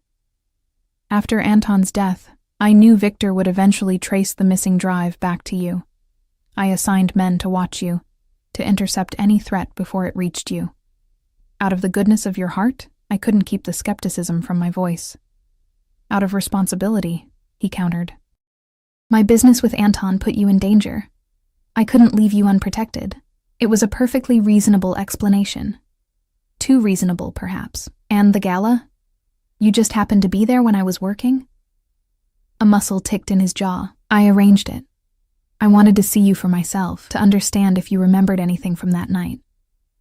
"After Anton's death, I knew Victor would eventually trace the missing drive back to you. I assigned men to watch you, to intercept any threat before it reached you. Out of the goodness of your heart, I couldn't keep the skepticism from my voice. Out of responsibility, he countered. My business with Anton put you in danger. I couldn't leave you unprotected. It was a perfectly reasonable explanation. Too reasonable, perhaps. And the gala? You just happened to be there when I was working? A muscle ticked in his jaw. I arranged it. I wanted to see you for myself, to understand if you remembered anything from that night.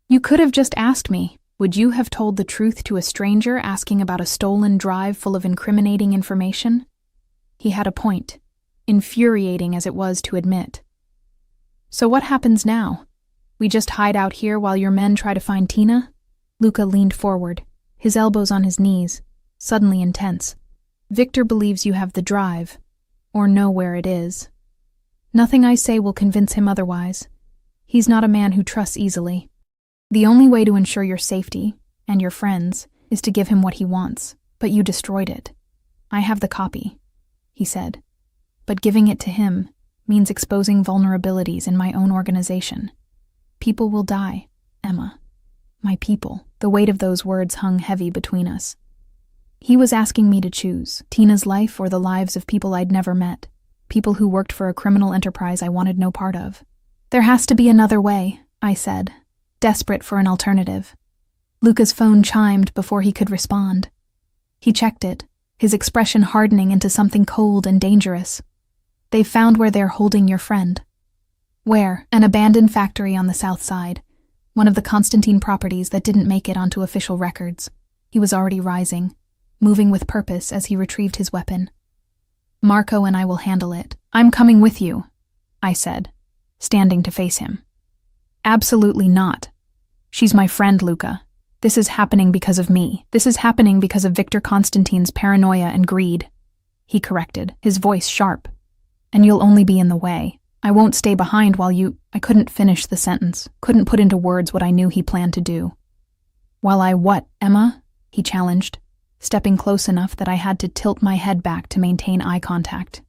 You could have just asked me. Would you have told the truth to a stranger asking about a stolen drive full of incriminating information? He had a point, infuriating as it was to admit. So what happens now? We just hide out here while your men try to find Tina? Luca leaned forward, his elbows on his knees, suddenly intense. Victor believes you have the drive, or know where it is. Nothing I say will convince him otherwise. He's not a man who trusts easily. The only way to ensure your safety, and your friends', is to give him what he wants, but you destroyed it. I have the copy, he said, but giving it to him means exposing vulnerabilities in my own organization. People will die, Emma. My people. The weight of those words hung heavy between us. He was asking me to choose, Tina's life or the lives of people I'd never met, people who worked for a criminal enterprise I wanted no part of. There has to be another way, I said, desperate for an alternative. Luca's phone chimed before he could respond. He checked it, his expression hardening into something cold and dangerous. They've found where they're holding your friend. Where? An abandoned factory on the south side, one of the Constantine properties that didn't make it onto official records. He was already rising, moving with purpose as he retrieved his weapon. Marco and I will handle it. I'm coming with you, I said, standing to face him. Absolutely not. She's my friend, Luca. This is happening because of me. This is happening because of Victor Constantine's paranoia and greed. He corrected, his voice sharp. And you'll only be in the way. I won't stay behind while you— I couldn't finish the sentence, couldn't put into words what I knew he planned to do. While I what, Emma? He challenged, stepping close enough that I had to tilt my head back to maintain eye contact.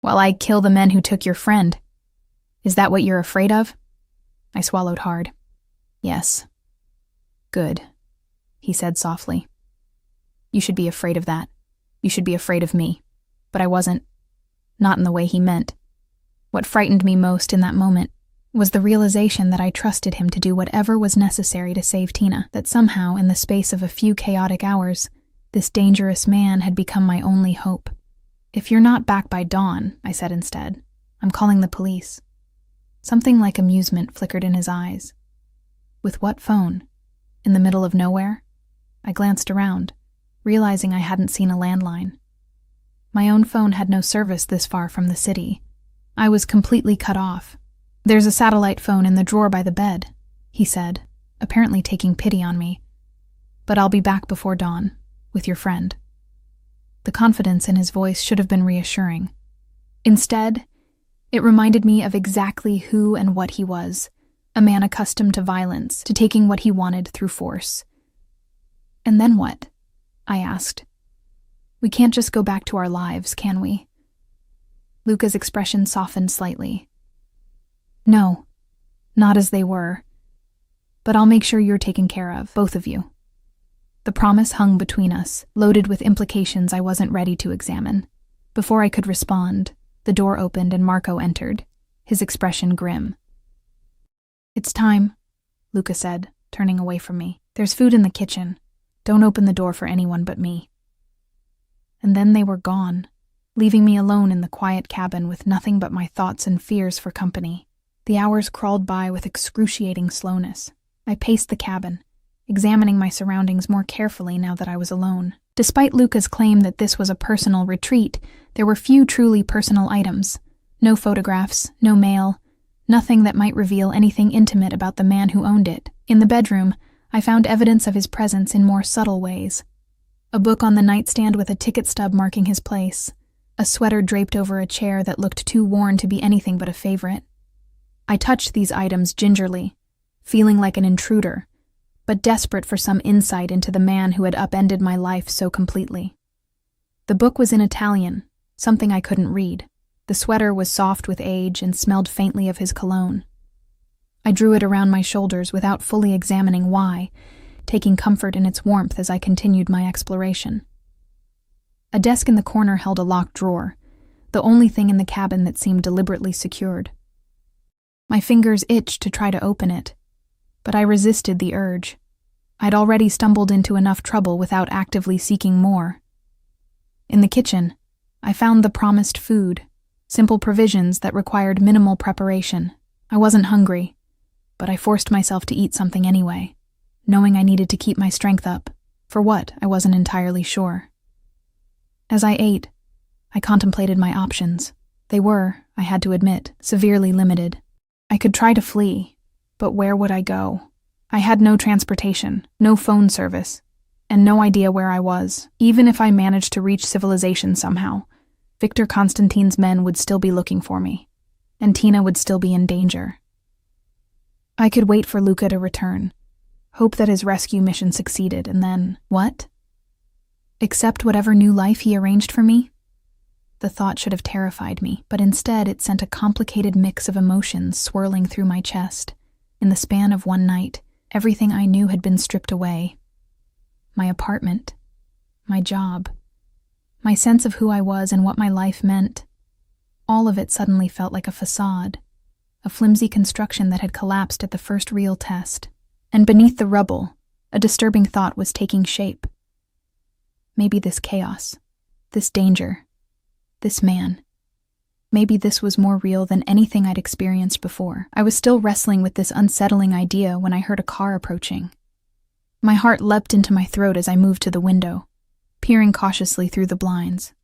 While I kill the men who took your friend. Is that what you're afraid of? I swallowed hard. Yes. Good, he said softly. You should be afraid of that. You should be afraid of me. But I wasn't. Not in the way he meant. What frightened me most in that moment was the realization that I trusted him to do whatever was necessary to save Tina, that somehow, in the space of a few chaotic hours, this dangerous man had become my only hope. If you're not back by dawn, I said instead, I'm calling the police. Something like amusement flickered in his eyes. With what phone? In the middle of nowhere? I glanced around, realizing I hadn't seen a landline. My own phone had no service this far from the city. I was completely cut off. There's a satellite phone in the drawer by the bed, he said, apparently taking pity on me. But I'll be back before dawn, with your friend. The confidence in his voice should have been reassuring. Instead, it reminded me of exactly who and what he was, a man accustomed to violence, to taking what he wanted through force. And then what? I asked. We can't just go back to our lives, can we? Luca's expression softened slightly. No, not as they were. But I'll make sure you're taken care of, both of you. The promise hung between us, loaded with implications I wasn't ready to examine. Before I could respond, the door opened and Marco entered, his expression grim. It's time, Luca said, turning away from me. There's food in the kitchen. Don't open the door for anyone but me. And then they were gone, leaving me alone in the quiet cabin with nothing but my thoughts and fears for company. The hours crawled by with excruciating slowness. I paced the cabin, examining my surroundings more carefully now that I was alone. Despite Luca's claim that this was a personal retreat, there were few truly personal items. No photographs, no mail, nothing that might reveal anything intimate about the man who owned it. In the bedroom, I found evidence of his presence in more subtle ways. A book on the nightstand with a ticket stub marking his place. A sweater draped over a chair that looked too worn to be anything but a favorite. I touched these items gingerly, feeling like an intruder, but desperate for some insight into the man who had upended my life so completely. The book was in Italian, something I couldn't read. The sweater was soft with age and smelled faintly of his cologne. I drew it around my shoulders without fully examining why, taking comfort in its warmth as I continued my exploration. A desk in the corner held a locked drawer, the only thing in the cabin that seemed deliberately secured. My fingers itched to try to open it, but I resisted the urge. I'd already stumbled into enough trouble without actively seeking more. In the kitchen, I found the promised food, simple provisions that required minimal preparation. I wasn't hungry, but I forced myself to eat something anyway, knowing I needed to keep my strength up. For what, I wasn't entirely sure. As I ate, I contemplated my options. They were, I had to admit, severely limited. I could try to flee, but where would I go? I had no transportation, no phone service, and no idea where I was. Even if I managed to reach civilization somehow, Victor Constantine's men would still be looking for me, and Tina would still be in danger. I could wait for Luca to return, hope that his rescue mission succeeded, and then, what? Accept whatever new life he arranged for me? The thought should have terrified me, but instead it sent a complicated mix of emotions swirling through my chest. In the span of one night, everything I knew had been stripped away. My apartment, my job, my sense of who I was and what my life meant. All of it suddenly felt like a facade, a flimsy construction that had collapsed at the first real test. And beneath the rubble, a disturbing thought was taking shape. Maybe this chaos, this danger, this man, maybe this was more real than anything I'd experienced before. I was still wrestling with this unsettling idea when I heard a car approaching. My heart leapt into my throat as I moved to the window, peering cautiously through the blinds.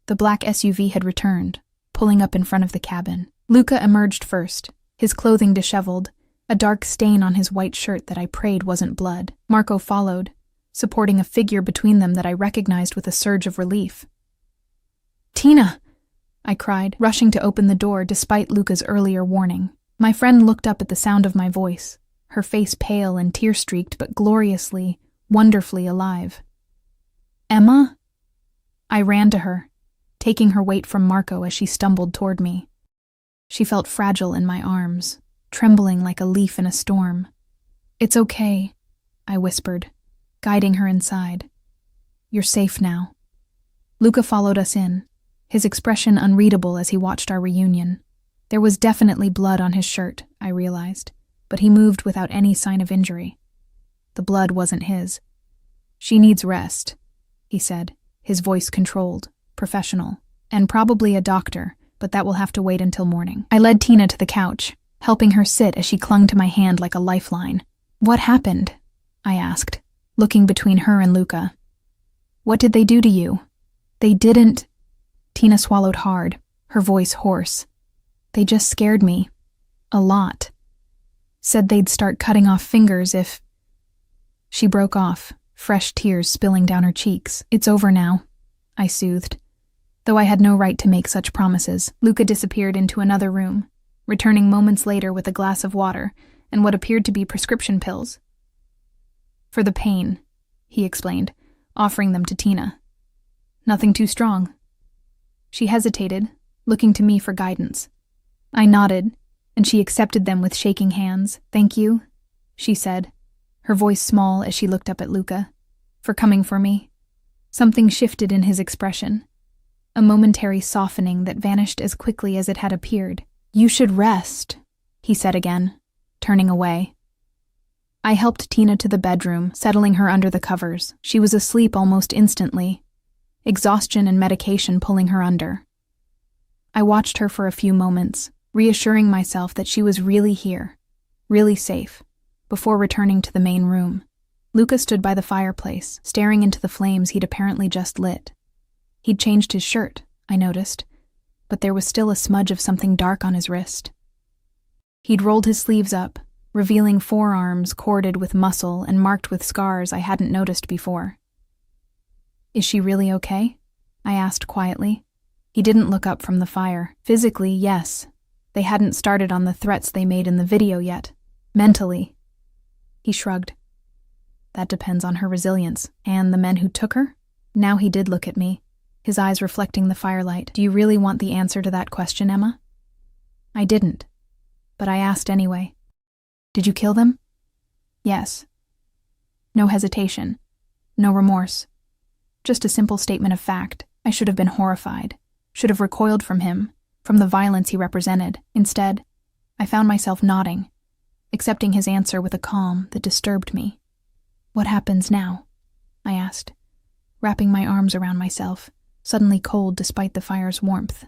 The black SUV had returned, pulling up in front of the cabin. Luca emerged first, his clothing disheveled, a dark stain on his white shirt that I prayed wasn't blood. Marco followed, supporting a figure between them that I recognized with a surge of relief. "Tina!" I cried, rushing to open the door despite Luca's earlier warning. My friend looked up at the sound of my voice, her face pale and tear-streaked but gloriously, wonderfully alive. "Emma?" I ran to her, taking her weight from Marco as she stumbled toward me. She felt fragile in my arms, trembling like a leaf in a storm. "It's okay," I whispered, guiding her inside. "You're safe now." Luca followed us in, his expression unreadable as he watched our reunion. There was definitely blood on his shirt, I realized, but he moved without any sign of injury. The blood wasn't his. "She needs rest," he said, his voice controlled, professional, "and probably a doctor, but that will have to wait until morning." I led Tina to the couch, helping her sit as she clung to my hand like a lifeline. "What happened?" I asked, looking between her and Luca. "What did they do to you?" "They didn't..." Tina swallowed hard, her voice hoarse. "They just scared me. A lot. Said they'd start cutting off fingers if..." She broke off, fresh tears spilling down her cheeks. "It's over now," I soothed, though I had no right to make such promises. Luca disappeared into another room, returning moments later with a glass of water and what appeared to be prescription pills. "For the pain," he explained, offering them to Tina. "Nothing too strong." She hesitated, looking to me for guidance. I nodded, and she accepted them with shaking hands. "Thank you," she said, her voice small as she looked up at Luca, "for coming for me." Something shifted in his expression, a momentary softening that vanished as quickly as it had appeared. "You should rest," he said again, turning away. I helped Tina to the bedroom, settling her under the covers. She was asleep almost instantly, exhaustion and medication pulling her under. I watched her for a few moments, reassuring myself that she was really here, really safe, before returning to the main room. Luca stood by the fireplace, staring into the flames he'd apparently just lit. He'd changed his shirt, I noticed, but there was still a smudge of something dark on his wrist. He'd rolled his sleeves up, revealing forearms corded with muscle and marked with scars I hadn't noticed before. "Is she really okay?" I asked quietly. He didn't look up from the fire. "Physically, yes. They hadn't started on the threats they made in the video yet. Mentally." He shrugged. "That depends on her resilience. And the men who took her?" Now he did look at me, his eyes reflecting the firelight. Do you really want the answer to that question, Emma? I didn't, but I asked anyway. Did you kill them? Yes. No hesitation. No remorse. Just a simple statement of fact. I should have been horrified, should have recoiled from him, from the violence he represented. Instead, I found myself nodding, accepting his answer with a calm that disturbed me. What happens now? I asked, wrapping my arms around myself, suddenly cold despite the fire's warmth.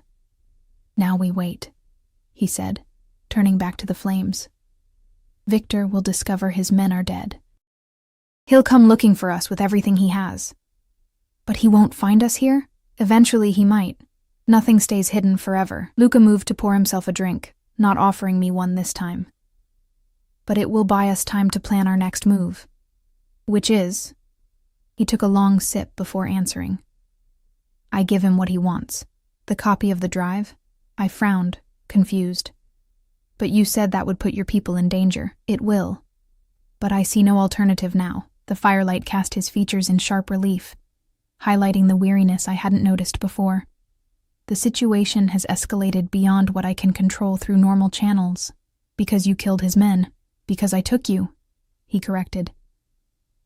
Now we wait, he said, turning back to the flames. Victor will discover his men are dead. He'll come looking for us with everything he has. But he won't find us here? Eventually he might. Nothing stays hidden forever. Luca moved to pour himself a drink, not offering me one this time. But it will buy us time to plan our next move. Which is... He took a long sip before answering. I give him what he wants. The copy of the drive? I frowned, confused. But you said that would put your people in danger. It will. But I see no alternative now. The firelight cast his features in sharp relief, highlighting the weariness I hadn't noticed before. The situation has escalated beyond what I can control through normal channels. Because you killed his men. Because I took you, he corrected.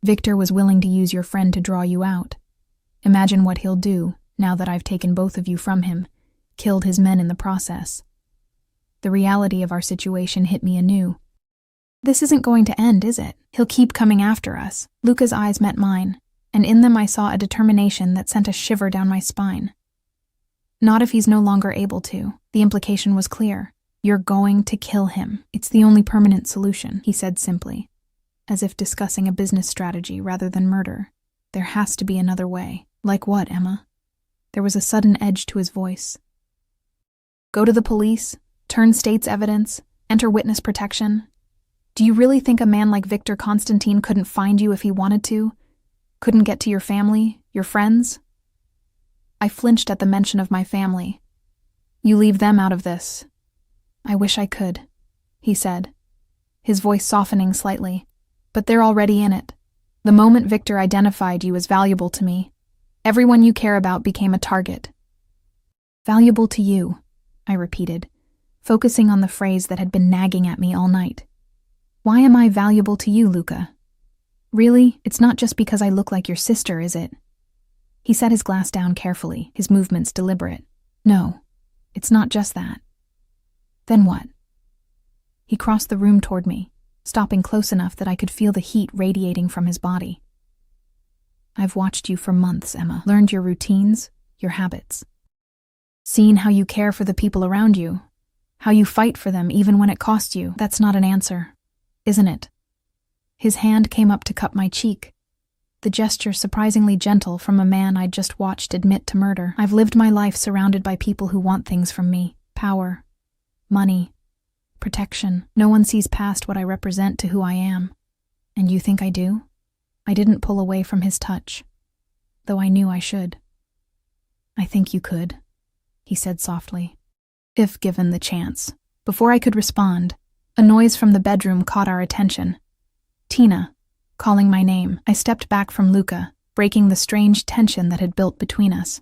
Victor was willing to use your friend to draw you out. Imagine what he'll do now that I've taken both of you from him, killed his men in the process. The reality of our situation hit me anew. This isn't going to end, is it? He'll keep coming after us. Luca's eyes met mine, and in them I saw a determination that sent a shiver down my spine. Not if he's no longer able to. The implication was clear. You're going to kill him. It's the only permanent solution, he said simply, as if discussing a business strategy rather than murder. There has to be another way. Like what, Emma? There was a sudden edge to his voice. Go to the police, turn state's evidence, enter witness protection. Do you really think a man like Victor Constantine couldn't find you if he wanted to? Couldn't get to your family, your friends? I flinched at the mention of my family. You leave them out of this. I wish I could, he said, his voice softening slightly. But they're already in it. The moment Victor identified you as valuable to me, everyone you care about became a target. Valuable to you, I repeated, focusing on the phrase that had been nagging at me all night. Why am I valuable to you, Luca? Really, it's not just because I look like your sister, is it? He set his glass down carefully, his movements deliberate. No, it's not just that. Then what? He crossed the room toward me, stopping close enough that I could feel the heat radiating from his body. I've watched you for months, Emma, learned your routines, your habits. Seen how you care for the people around you, how you fight for them even when it costs you. That's not an answer, isn't it? His hand came up to cup my cheek, the gesture surprisingly gentle from a man I'd just watched admit to murder. I've lived my life surrounded by people who want things from me. Power, money, protection. No one sees past what I represent to who I am. And you think I do? I didn't pull away from his touch, though I knew I should. I think you could, he said softly, if given the chance. Before I could respond, a noise from the bedroom caught our attention. Tina, calling my name. I stepped back from Luca, breaking the strange tension that had built between us.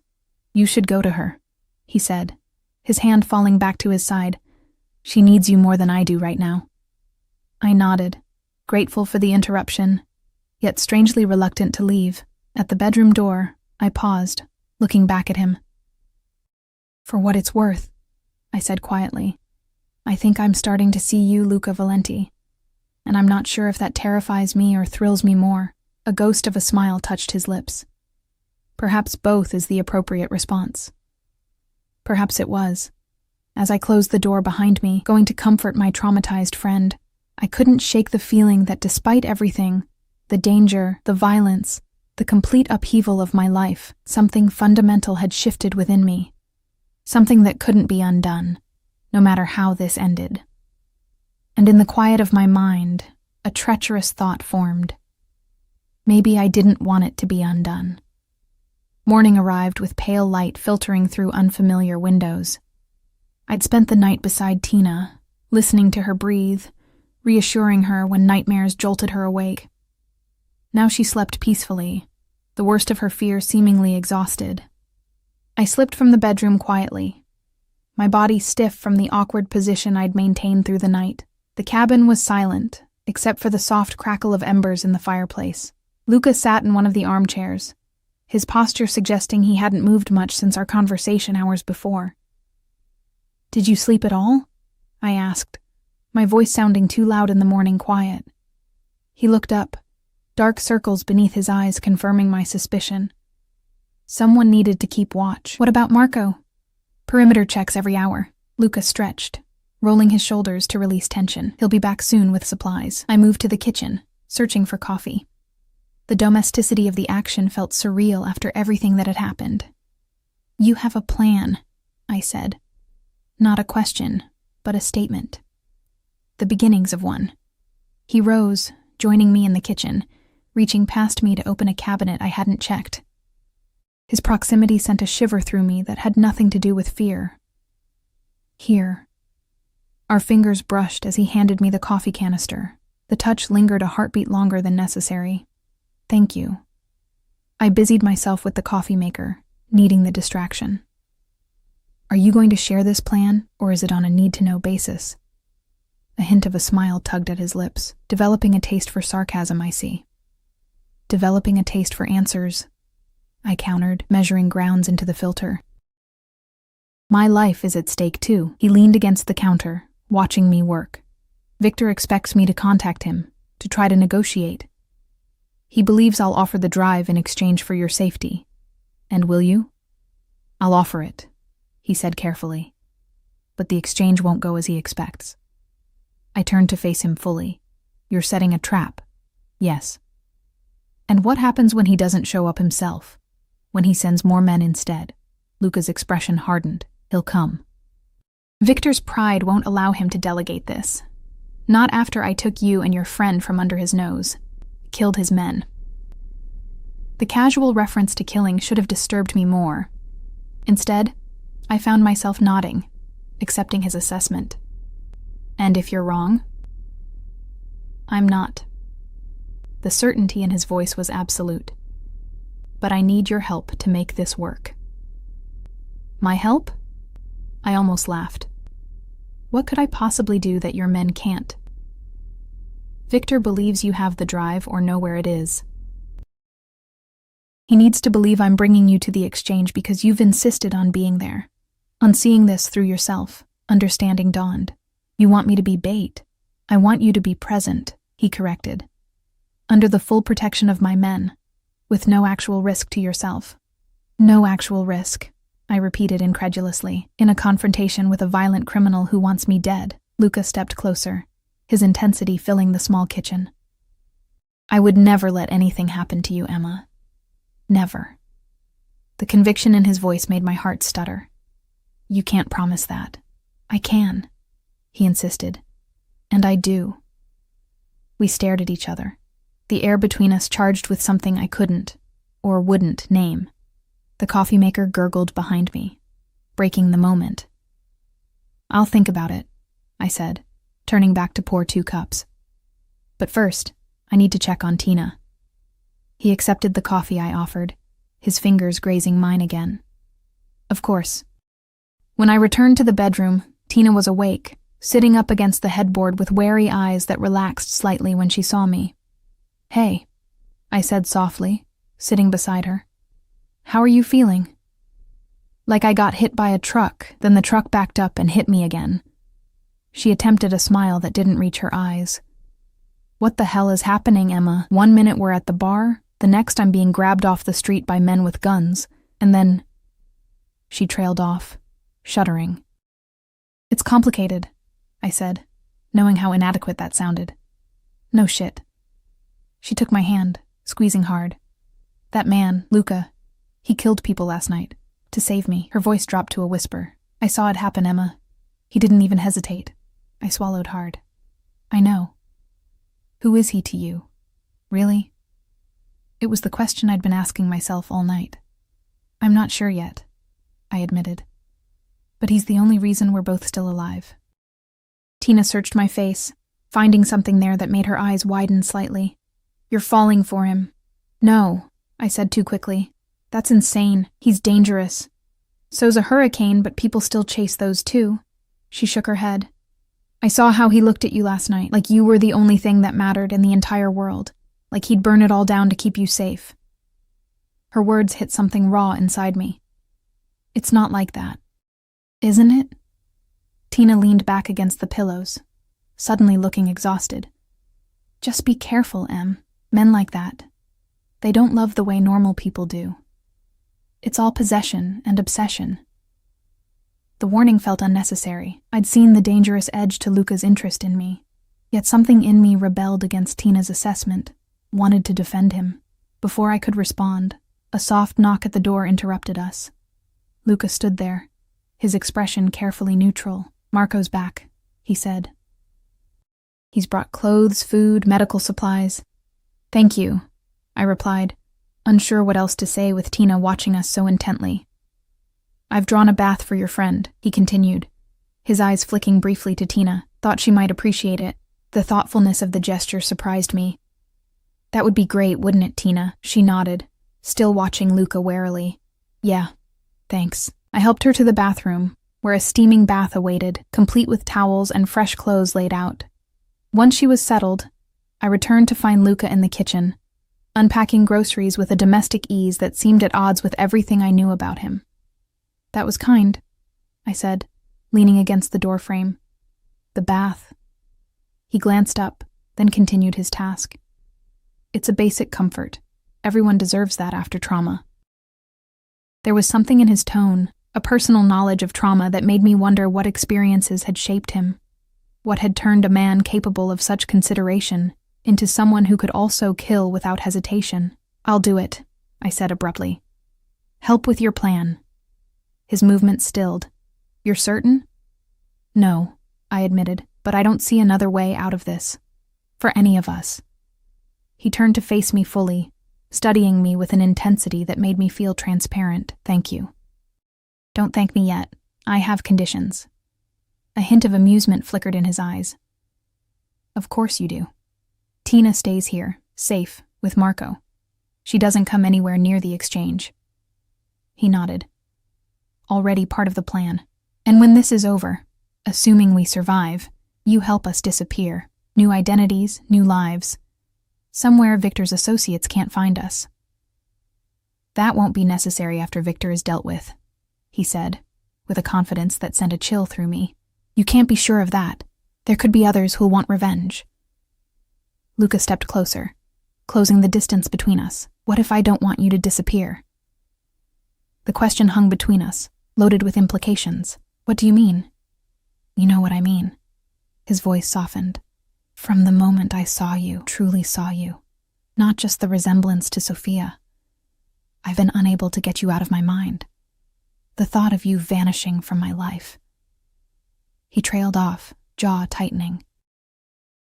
You should go to her, he said, his hand falling back to his side. She needs you more than I do right now. I nodded, grateful for the interruption, yet strangely reluctant to leave. At the bedroom door, I paused, looking back at him. For what it's worth, I said quietly, I think I'm starting to see you, Luca Valenti. And I'm not sure if that terrifies me or thrills me more. A ghost of a smile touched his lips. Perhaps both is the appropriate response. Perhaps it was. As I closed the door behind me, going to comfort my traumatized friend, I couldn't shake the feeling that despite everything, the danger, the violence, the complete upheaval of my life, something fundamental had shifted within me. Something that couldn't be undone, no matter how this ended. And in the quiet of my mind, a treacherous thought formed. Maybe I didn't want it to be undone. Morning arrived with pale light filtering through unfamiliar windows. I'd spent the night beside Tina, listening to her breathe, reassuring her when nightmares jolted her awake. Now she slept peacefully, the worst of her fear seemingly exhausted. I slipped from the bedroom quietly, my body stiff from the awkward position I'd maintained through the night. The cabin was silent, except for the soft crackle of embers in the fireplace. Luca sat in one of the armchairs, his posture suggesting he hadn't moved much since our conversation hours before. "Did you sleep at all?" I asked, my voice sounding too loud in the morning quiet. He looked up, dark circles beneath his eyes confirming my suspicion. Someone needed to keep watch. "What about Marco?" "Perimeter checks every hour." Luca stretched, rolling his shoulders to release tension. "He'll be back soon with supplies." I moved to the kitchen, searching for coffee. The domesticity of the action felt surreal after everything that had happened. "You have a plan," I said. Not a question, but a statement. The beginnings of one. He rose, joining me in the kitchen, reaching past me to open a cabinet I hadn't checked. His proximity sent a shiver through me that had nothing to do with fear. "Here." Our fingers brushed as he handed me the coffee canister. The touch lingered a heartbeat longer than necessary. "Thank you." I busied myself with the coffee maker, needing the distraction. "Are you going to share this plan, or is it on a need-to-know basis?" A hint of a smile tugged at his lips. "Developing a taste for sarcasm, I see." "Developing a taste for answers," I countered, measuring grounds into the filter. "My life is at stake, too." He leaned against the counter, watching me work. "Victor expects me to contact him, to try to negotiate. He believes I'll offer the drive in exchange for your safety. And will you?" "I'll offer it," he said carefully. "But the exchange won't go as he expects." I turned to face him fully. "You're setting a trap." "Yes." "And what happens when he doesn't show up himself? When he sends more men instead?" Luca's expression hardened. "He'll come." Victor's pride won't allow him to delegate this. Not after I took you and your friend from under his nose. Killed his men. The casual reference to killing should have disturbed me more. Instead, I found myself nodding, accepting his assessment. "And if you're wrong?" "I'm not." The certainty in his voice was absolute. "But I need your help to make this work." "My help?" I almost laughed. "What could I possibly do that your men can't?" "Victor believes you have the drive or know where it is. He needs to believe I'm bringing you to the exchange because you've insisted on being there, on seeing this through yourself." Understanding dawned. "You want me to be bait. I want you to be present," he corrected. "Under the full protection of my men, with no actual risk to yourself." "No actual risk," I repeated incredulously, "in a confrontation with a violent criminal who wants me dead." Luca stepped closer, his intensity filling the small kitchen. "I would never let anything happen to you, Emma. Never." The conviction in his voice made my heart stutter. "You can't promise that." "I can," he insisted. "And I do." We stared at each other, the air between us charged with something I couldn't, or wouldn't, name. The coffee maker gurgled behind me, breaking the moment. "I'll think about it," I said, turning back to pour 2 cups. "But first, I need to check on Tina." He accepted the coffee I offered, his fingers grazing mine again. "Of course." When I returned to the bedroom, Tina was awake, sitting up against the headboard with wary eyes that relaxed slightly when she saw me. "Hey," I said softly, sitting beside her. "How are you feeling?" "Like I got hit by a truck, then the truck backed up and hit me again." She attempted a smile that didn't reach her eyes. "What the hell is happening, Emma? One minute we're at the bar, the next I'm being grabbed off the street by men with guns, and then—" She trailed off, shuddering. "It's complicated," I said, knowing how inadequate that sounded. "No shit." She took my hand, squeezing hard. "That man, Luca, he killed people last night, to save me." Her voice dropped to a whisper. "I saw it happen, Emma. He didn't even hesitate." I swallowed hard. "I know." "Who is he to you? Really?" It was the question I'd been asking myself all night. "I'm not sure yet," I admitted. "But he's the only reason we're both still alive." Tina searched my face, finding something there that made her eyes widen slightly. "You're falling for him." "No," I said too quickly. "That's insane. He's dangerous. So's a hurricane, but people still chase those too. She shook her head. I saw how he looked at you last night, like you were the only thing that mattered in the entire world, like he'd burn it all down to keep you safe. Her words hit something raw inside me. It's not like that. Isn't it? Tina leaned back against the pillows, suddenly looking exhausted. Just be careful, Em. Men like that. They don't love the way normal people do. It's all possession and obsession. The warning felt unnecessary. I'd seen the dangerous edge to Luca's interest in me. Yet something in me rebelled against Tina's assessment, wanted to defend him. Before I could respond, a soft knock at the door interrupted us. Luca stood there, his expression carefully neutral. Marco's back, he said. He's brought clothes, food, medical supplies. Thank you, I replied, unsure what else to say with Tina watching us so intently. I've drawn a bath for your friend, he continued, his eyes flicking briefly to Tina. Thought she might appreciate it. The thoughtfulness of the gesture surprised me. That would be great, wouldn't it, Tina? She nodded, still watching Luca warily. Yeah, thanks. I helped her to the bathroom, where a steaming bath awaited, complete with towels and fresh clothes laid out. Once she was settled, I returned to find Luca in the kitchen, unpacking groceries with a domestic ease that seemed at odds with everything I knew about him. That was kind, I said, leaning against the doorframe. The bath. He glanced up, then continued his task. It's a basic comfort. Everyone deserves that after trauma. There was something in his tone, a personal knowledge of trauma that made me wonder what experiences had shaped him, what had turned a man capable of such consideration into someone who could also kill without hesitation. I'll do it, I said abruptly. Help with your plan. His movement stilled. You're certain? No, I admitted, but I don't see another way out of this. For any of us. He turned to face me fully, studying me with an intensity that made me feel transparent. Thank you. Don't thank me yet. I have conditions. A hint of amusement flickered in his eyes. Of course you do. Tina stays here, safe, with Marco. She doesn't come anywhere near the exchange. He nodded. Already part of the plan. And when this is over, assuming we survive, you help us disappear. New identities, new lives. Somewhere Victor's associates can't find us. That won't be necessary after Victor is dealt with, he said, with a confidence that sent a chill through me. You can't be sure of that. There could be others who'll want revenge. Luca stepped closer, closing the distance between us. What if I don't want you to disappear? The question hung between us, loaded with implications. What do you mean? You know what I mean. His voice softened. From the moment I saw you, truly saw you, not just the resemblance to Sophia, I've been unable to get you out of my mind. The thought of you vanishing from my life. He trailed off, jaw tightening.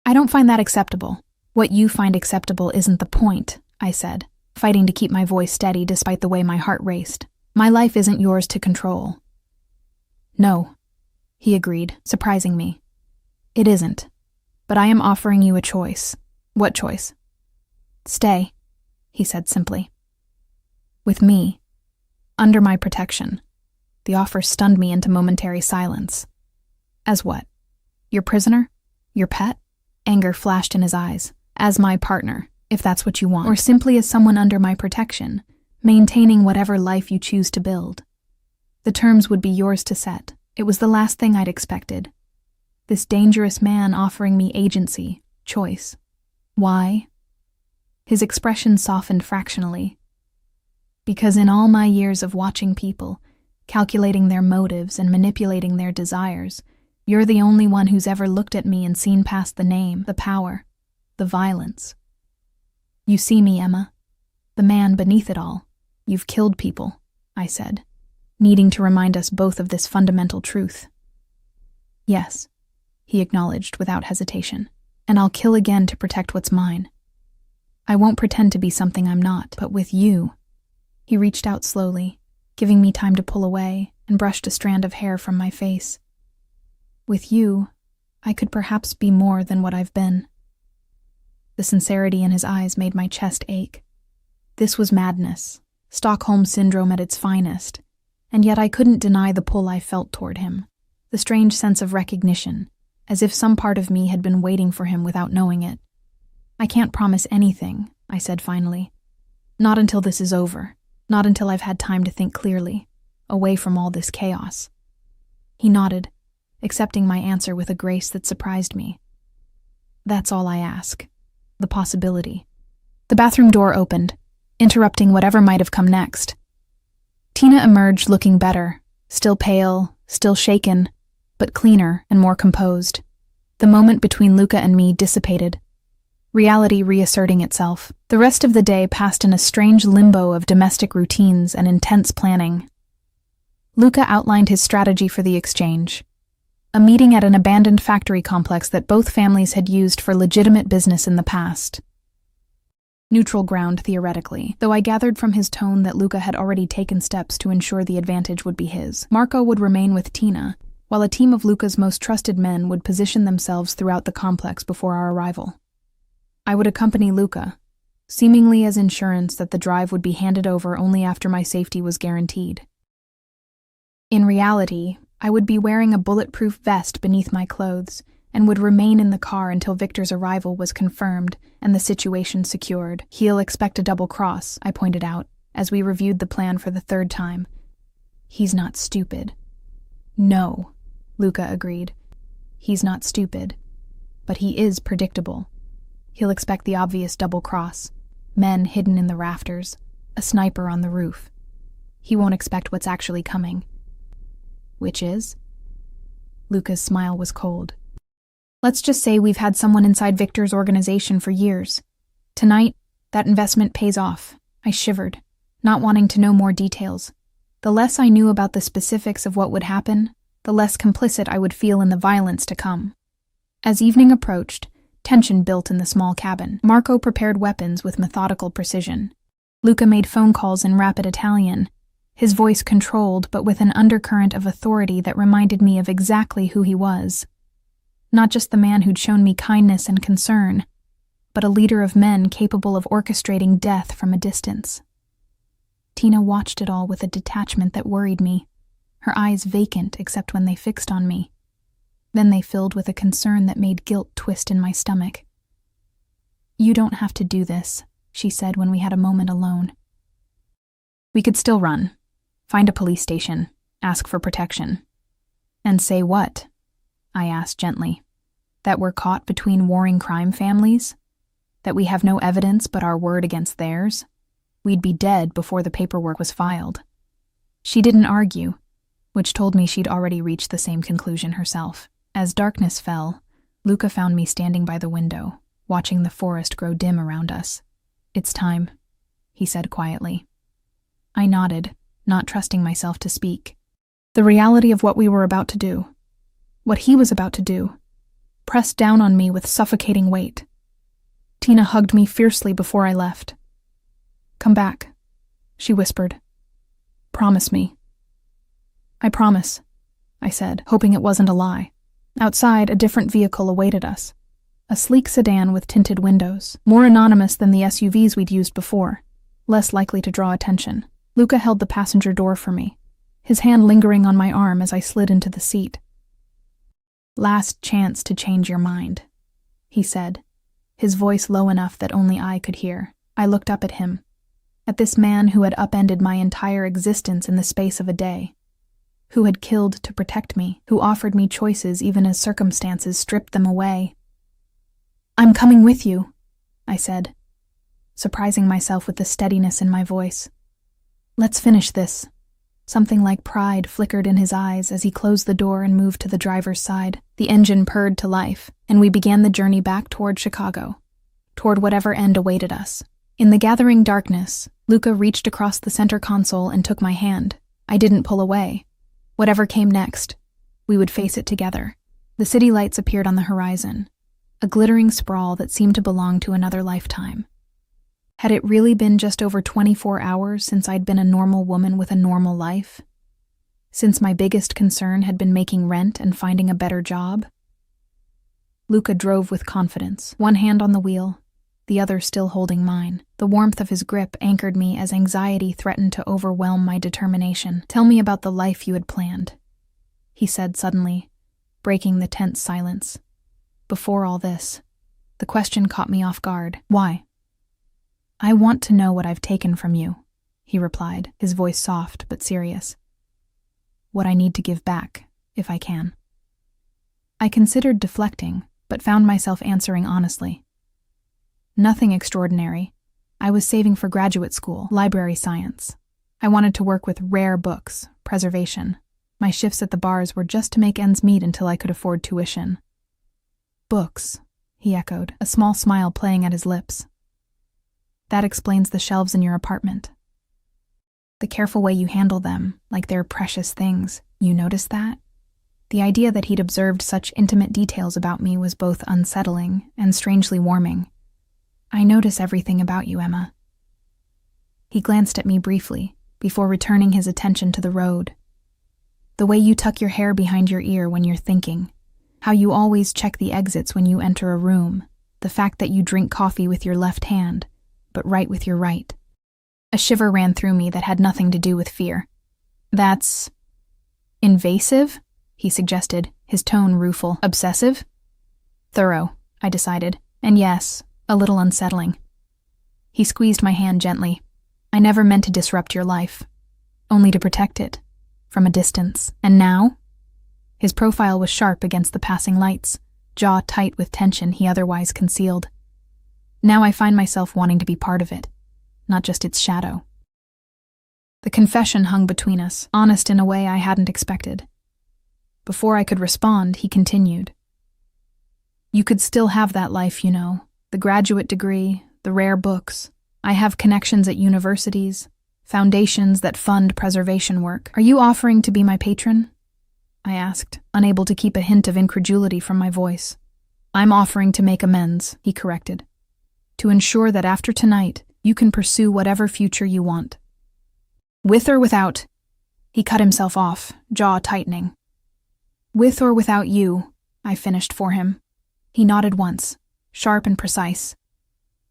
I don't find that acceptable. What you find acceptable isn't the point, I said, fighting to keep my voice steady despite the way my heart raced. My life isn't yours to control. No, he agreed, surprising me. It isn't. But I am offering you a choice. What choice? Stay, he said simply. With me. Under my protection. The offer stunned me into momentary silence. As what? Your prisoner? Your pet? Anger flashed in his eyes. As my partner, if that's what you want. Or simply as someone under my protection, maintaining whatever life you choose to build. The terms would be yours to set. It was the last thing I'd expected. This dangerous man offering me agency, choice. Why? His expression softened fractionally. Because in all my years of watching people, calculating their motives and manipulating their desires, you're the only one who's ever looked at me and seen past the name, the power, the violence. You see me, Emma, the man beneath it all. You've killed people, I said, needing to remind us both of this fundamental truth. Yes, he acknowledged without hesitation, and I'll kill again to protect what's mine. I won't pretend to be something I'm not, but with you. He reached out slowly, giving me time to pull away, and brushed a strand of hair from my face. With you, I could perhaps be more than what I've been. The sincerity in his eyes made my chest ache. This was madness, Stockholm Syndrome at its finest, and yet I couldn't deny the pull I felt toward him, the strange sense of recognition, as if some part of me had been waiting for him without knowing it. "I can't promise anything," I said finally. "Not until this is over, not until I've had time to think clearly, away from all this chaos." He nodded, accepting my answer with a grace that surprised me. "That's all I ask. The possibility." The bathroom door opened, interrupting whatever might have come next. Tina emerged looking better, still pale, still shaken, but cleaner and more composed. The moment between Luca and me dissipated, reality reasserting itself. The rest of the day passed in a strange limbo of domestic routines and intense planning. Luca outlined his strategy for the exchange, a meeting at an abandoned factory complex that both families had used for legitimate business in the past. Neutral ground, theoretically, though I gathered from his tone that Luca had already taken steps to ensure the advantage would be his. Marco would remain with Tina, while a team of Luca's most trusted men would position themselves throughout the complex before our arrival. I would accompany Luca, seemingly as insurance that the drive would be handed over only after my safety was guaranteed. In reality, I would be wearing a bulletproof vest beneath my clothes and would remain in the car until Victor's arrival was confirmed and the situation secured. "He'll expect a double cross," I pointed out, as we reviewed the plan for the third time. "He's not stupid." "No," Luca agreed. "He's not stupid, but he is predictable. He'll expect the obvious double cross, men hidden in the rafters, a sniper on the roof. He won't expect what's actually coming." "Which is?" Luca's smile was cold. "Let's just say we've had someone inside Victor's organization for years. Tonight, that investment pays off." I shivered, not wanting to know more details. The less I knew about the specifics of what would happen, the less complicit I would feel in the violence to come. As evening approached, tension built in the small cabin. Marco prepared weapons with methodical precision. Luca made phone calls in rapid Italian, his voice controlled but with an undercurrent of authority that reminded me of exactly who he was. Not just the man who'd shown me kindness and concern, but a leader of men capable of orchestrating death from a distance. Tina watched it all with a detachment that worried me, her eyes vacant except when they fixed on me. Then they filled with a concern that made guilt twist in my stomach. "You don't have to do this," she said when we had a moment alone. "We could still run, find a police station, ask for protection." "And say what?" I asked gently. "That we're caught between warring crime families? That we have no evidence but our word against theirs? We'd be dead before the paperwork was filed." She didn't argue, which told me she'd already reached the same conclusion herself. As darkness fell, Luca found me standing by the window, watching the forest grow dim around us. "It's time," he said quietly. I nodded, not trusting myself to speak. The reality of what we were about to do, what he was about to do, pressed down on me with suffocating weight. Tina hugged me fiercely before I left. "Come back," she whispered. "Promise me." "I promise," I said, hoping it wasn't a lie. Outside, a different vehicle awaited us. A sleek sedan with tinted windows, more anonymous than the SUVs we'd used before, less likely to draw attention. Luca held the passenger door for me, his hand lingering on my arm as I slid into the seat. "Last chance to change your mind," he said, his voice low enough that only I could hear. I looked up at him, at this man who had upended my entire existence in the space of a day, who had killed to protect me, who offered me choices even as circumstances stripped them away. "I'm coming with you," I said, surprising myself with the steadiness in my voice. "Let's finish this." Something like pride flickered in his eyes as he closed the door and moved to the driver's side. The engine purred to life, and we began the journey back toward Chicago, toward whatever end awaited us. In the gathering darkness, Luca reached across the center console and took my hand. I didn't pull away. Whatever came next, we would face it together. The city lights appeared on the horizon, a glittering sprawl that seemed to belong to another lifetime. Had it really been just over 24 hours since I'd been a normal woman with a normal life? Since my biggest concern had been making rent and finding a better job? Luca drove with confidence, one hand on the wheel, the other still holding mine. The warmth of his grip anchored me as anxiety threatened to overwhelm my determination. "Tell me about the life you had planned," he said suddenly, breaking the tense silence. "Before all this." The question caught me off guard. "Why?" "I want to know what I've taken from you," he replied, his voice soft but serious. "What I need to give back, if I can." I considered deflecting, but found myself answering honestly. "Nothing extraordinary. I was saving for graduate school, library science. I wanted to work with rare books, preservation. My shifts at the bars were just to make ends meet until I could afford tuition." "Books," he echoed, a small smile playing at his lips. "That explains the shelves in your apartment. The careful way you handle them, like they're precious things. You notice that?" The idea that he'd observed such intimate details about me was both unsettling and strangely warming. "I notice everything about you, Emma." He glanced at me briefly, before returning his attention to the road. "The way you tuck your hair behind your ear when you're thinking, how you always check the exits when you enter a room, the fact that you drink coffee with your left hand, but write with your right." A shiver ran through me that had nothing to do with fear. "That's invasive?" he suggested, his tone rueful. "Obsessive?" "Thorough," I decided, "and yes, a little unsettling." He squeezed my hand gently. "I never meant to disrupt your life, only to protect it, from a distance. And now?" His profile was sharp against the passing lights, jaw tight with tension he otherwise concealed. "Now I find myself wanting to be part of it, not just its shadow." The confession hung between us, honest in a way I hadn't expected. Before I could respond, he continued. "You could still have that life, you know. The graduate degree, the rare books. I have connections at universities, foundations that fund preservation work. Are you offering to be my patron?" I asked, unable to keep a hint of incredulity from my voice. "I'm offering to make amends," he corrected. "To ensure that after tonight, you can pursue whatever future you want." "With or without?" He cut himself off, jaw tightening. "With or without you," I finished for him. He nodded once, sharp and precise.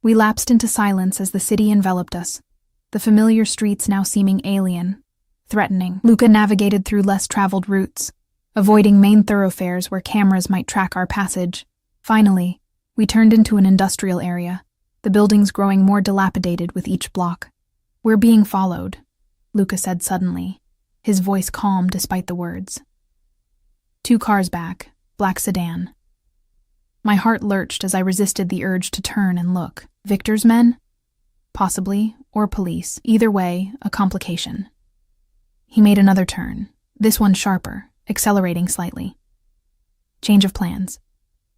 We lapsed into silence as the city enveloped us, the familiar streets now seeming alien, threatening. Luca navigated through less traveled routes, avoiding main thoroughfares where cameras might track our passage. Finally, we turned into an industrial area, the buildings growing more dilapidated with each block. "We're being followed," Luca said suddenly, his voice calm despite the words. 2 cars back, black sedan. My heart lurched as I resisted the urge to turn and look. Victor's men? Possibly, or police. Either way, a complication. He made another turn, this one sharper, accelerating slightly. Change of plans.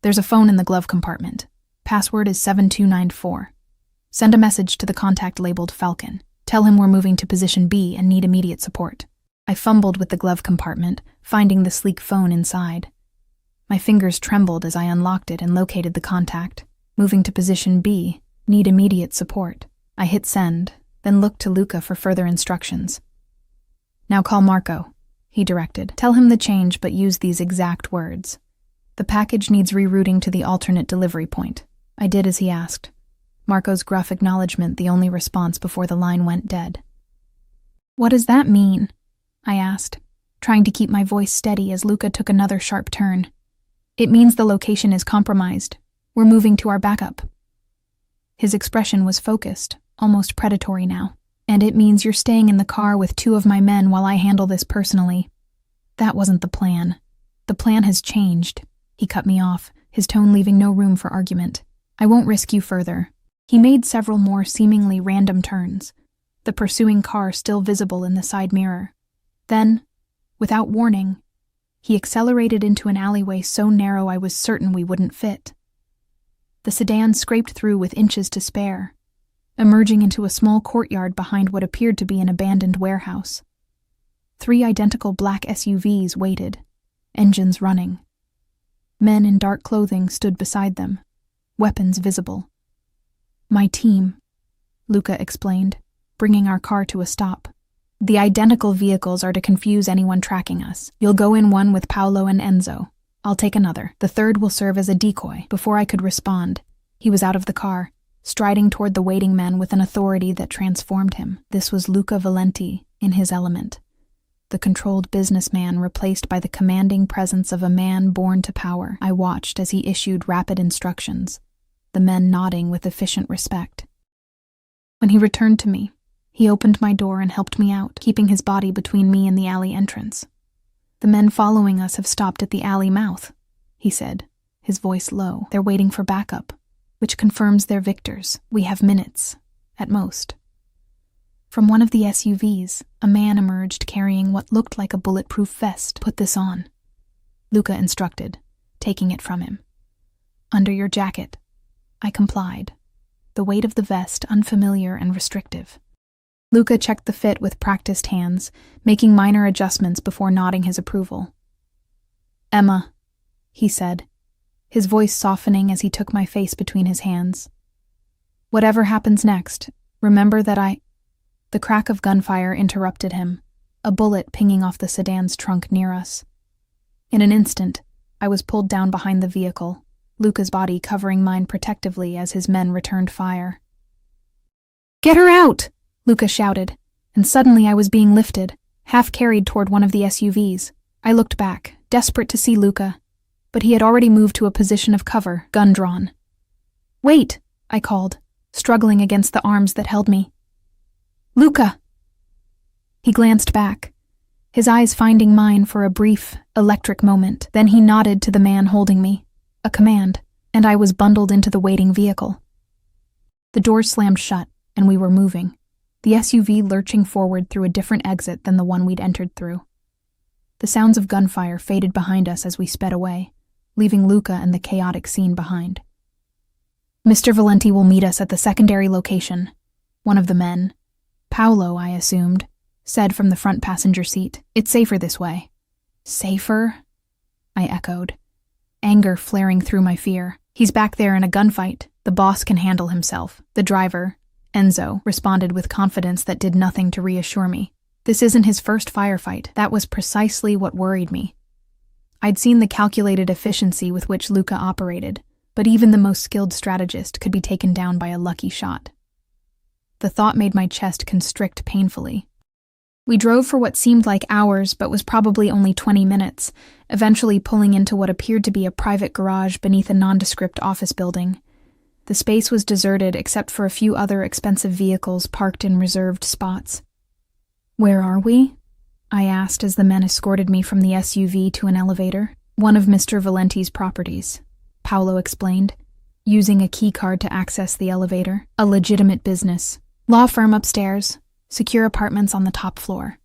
There's a phone in the glove compartment. Password is 7294. Send a message to the contact labeled Falcon. Tell him we're moving to position B and need immediate support. I fumbled with the glove compartment, finding the sleek phone inside. My fingers trembled as I unlocked it and located the contact. Moving to position B, need immediate support. I hit send, then looked to Luca for further instructions. "Now call Marco," he directed. "Tell him the change, but use these exact words. The package needs rerouting to the alternate delivery point." I did as he asked. Marco's gruff acknowledgement the only response before the line went dead. "What does that mean?" I asked, trying to keep my voice steady as Luca took another sharp turn. "It means the location is compromised. We're moving to our backup." His expression was focused, almost predatory now. "And it means you're staying in the car with 2 of my men while I handle this personally." That wasn't the plan. "The plan has changed." He cut me off, his tone leaving no room for argument. "I won't risk you further." He made several more seemingly random turns, the pursuing car still visible in the side mirror. Then, without warning, he accelerated into an alleyway so narrow I was certain we wouldn't fit. The sedan scraped through with inches to spare, emerging into a small courtyard behind what appeared to be an abandoned warehouse. 3 identical black SUVs waited, engines running. Men in dark clothing stood beside them, weapons visible. "My team," Luca explained, bringing our car to a stop. "The identical vehicles are to confuse anyone tracking us. You'll go in one with Paolo and Enzo. I'll take another. The third will serve as a decoy." Before I could respond, he was out of the car, striding toward the waiting men with an authority that transformed him. This was Luca Valenti in his element, the controlled businessman replaced by the commanding presence of a man born to power. I watched as he issued rapid instructions, the men nodding with efficient respect. When he returned to me, he opened my door and helped me out, keeping his body between me and the alley entrance. "The men following us have stopped at the alley mouth," he said, his voice low. "They're waiting for backup, which confirms they're victors. We have minutes, at most." From one of the SUVs, a man emerged carrying what looked like a bulletproof vest. "Put this on," Luca instructed, taking it from him. "Under your jacket." I complied, the weight of the vest unfamiliar and restrictive. Luca checked the fit with practiced hands, making minor adjustments before nodding his approval. "Emma," he said, his voice softening as he took my face between his hands. "Whatever happens next, remember that The crack of gunfire interrupted him, a bullet pinging off the sedan's trunk near us. In an instant, I was pulled down behind the vehicle, Luca's body covering mine protectively as his men returned fire. "Get her out!" Luca shouted, and suddenly I was being lifted, half carried toward one of the SUVs. I looked back, desperate to see Luca, but he had already moved to a position of cover, gun drawn. "Wait!" I called, struggling against the arms that held me. "Luca!" He glanced back, his eyes finding mine for a brief, electric moment. Then he nodded to the man holding me, a command, and I was bundled into the waiting vehicle. The doors slammed shut, and we were moving, the SUV lurching forward through a different exit than the one we'd entered through. The sounds of gunfire faded behind us as we sped away, leaving Luca and the chaotic scene behind. "Mr. Valenti will meet us at the secondary location," one of the men, Paolo, I assumed, said from the front passenger seat. "It's safer this way." "Safer?" I echoed, anger flaring through my fear. "He's back there in a gunfight. The boss can handle himself." The driver, Enzo, responded with confidence that did nothing to reassure me. This isn't his first firefight. That was precisely what worried me. I'd seen the calculated efficiency with which Luca operated, but even the most skilled strategist could be taken down by a lucky shot. The thought made my chest constrict painfully. We drove for what seemed like hours but was probably only 20 minutes, eventually pulling into what appeared to be a private garage beneath a nondescript office building. The space was deserted except for a few other expensive vehicles parked in reserved spots. "Where are we?" I asked as the men escorted me from the SUV to an elevator. "One of Mr. Valenti's properties," Paolo explained, using a key card to access the elevator. "A legitimate business. Law firm upstairs, secure apartments on the top floor."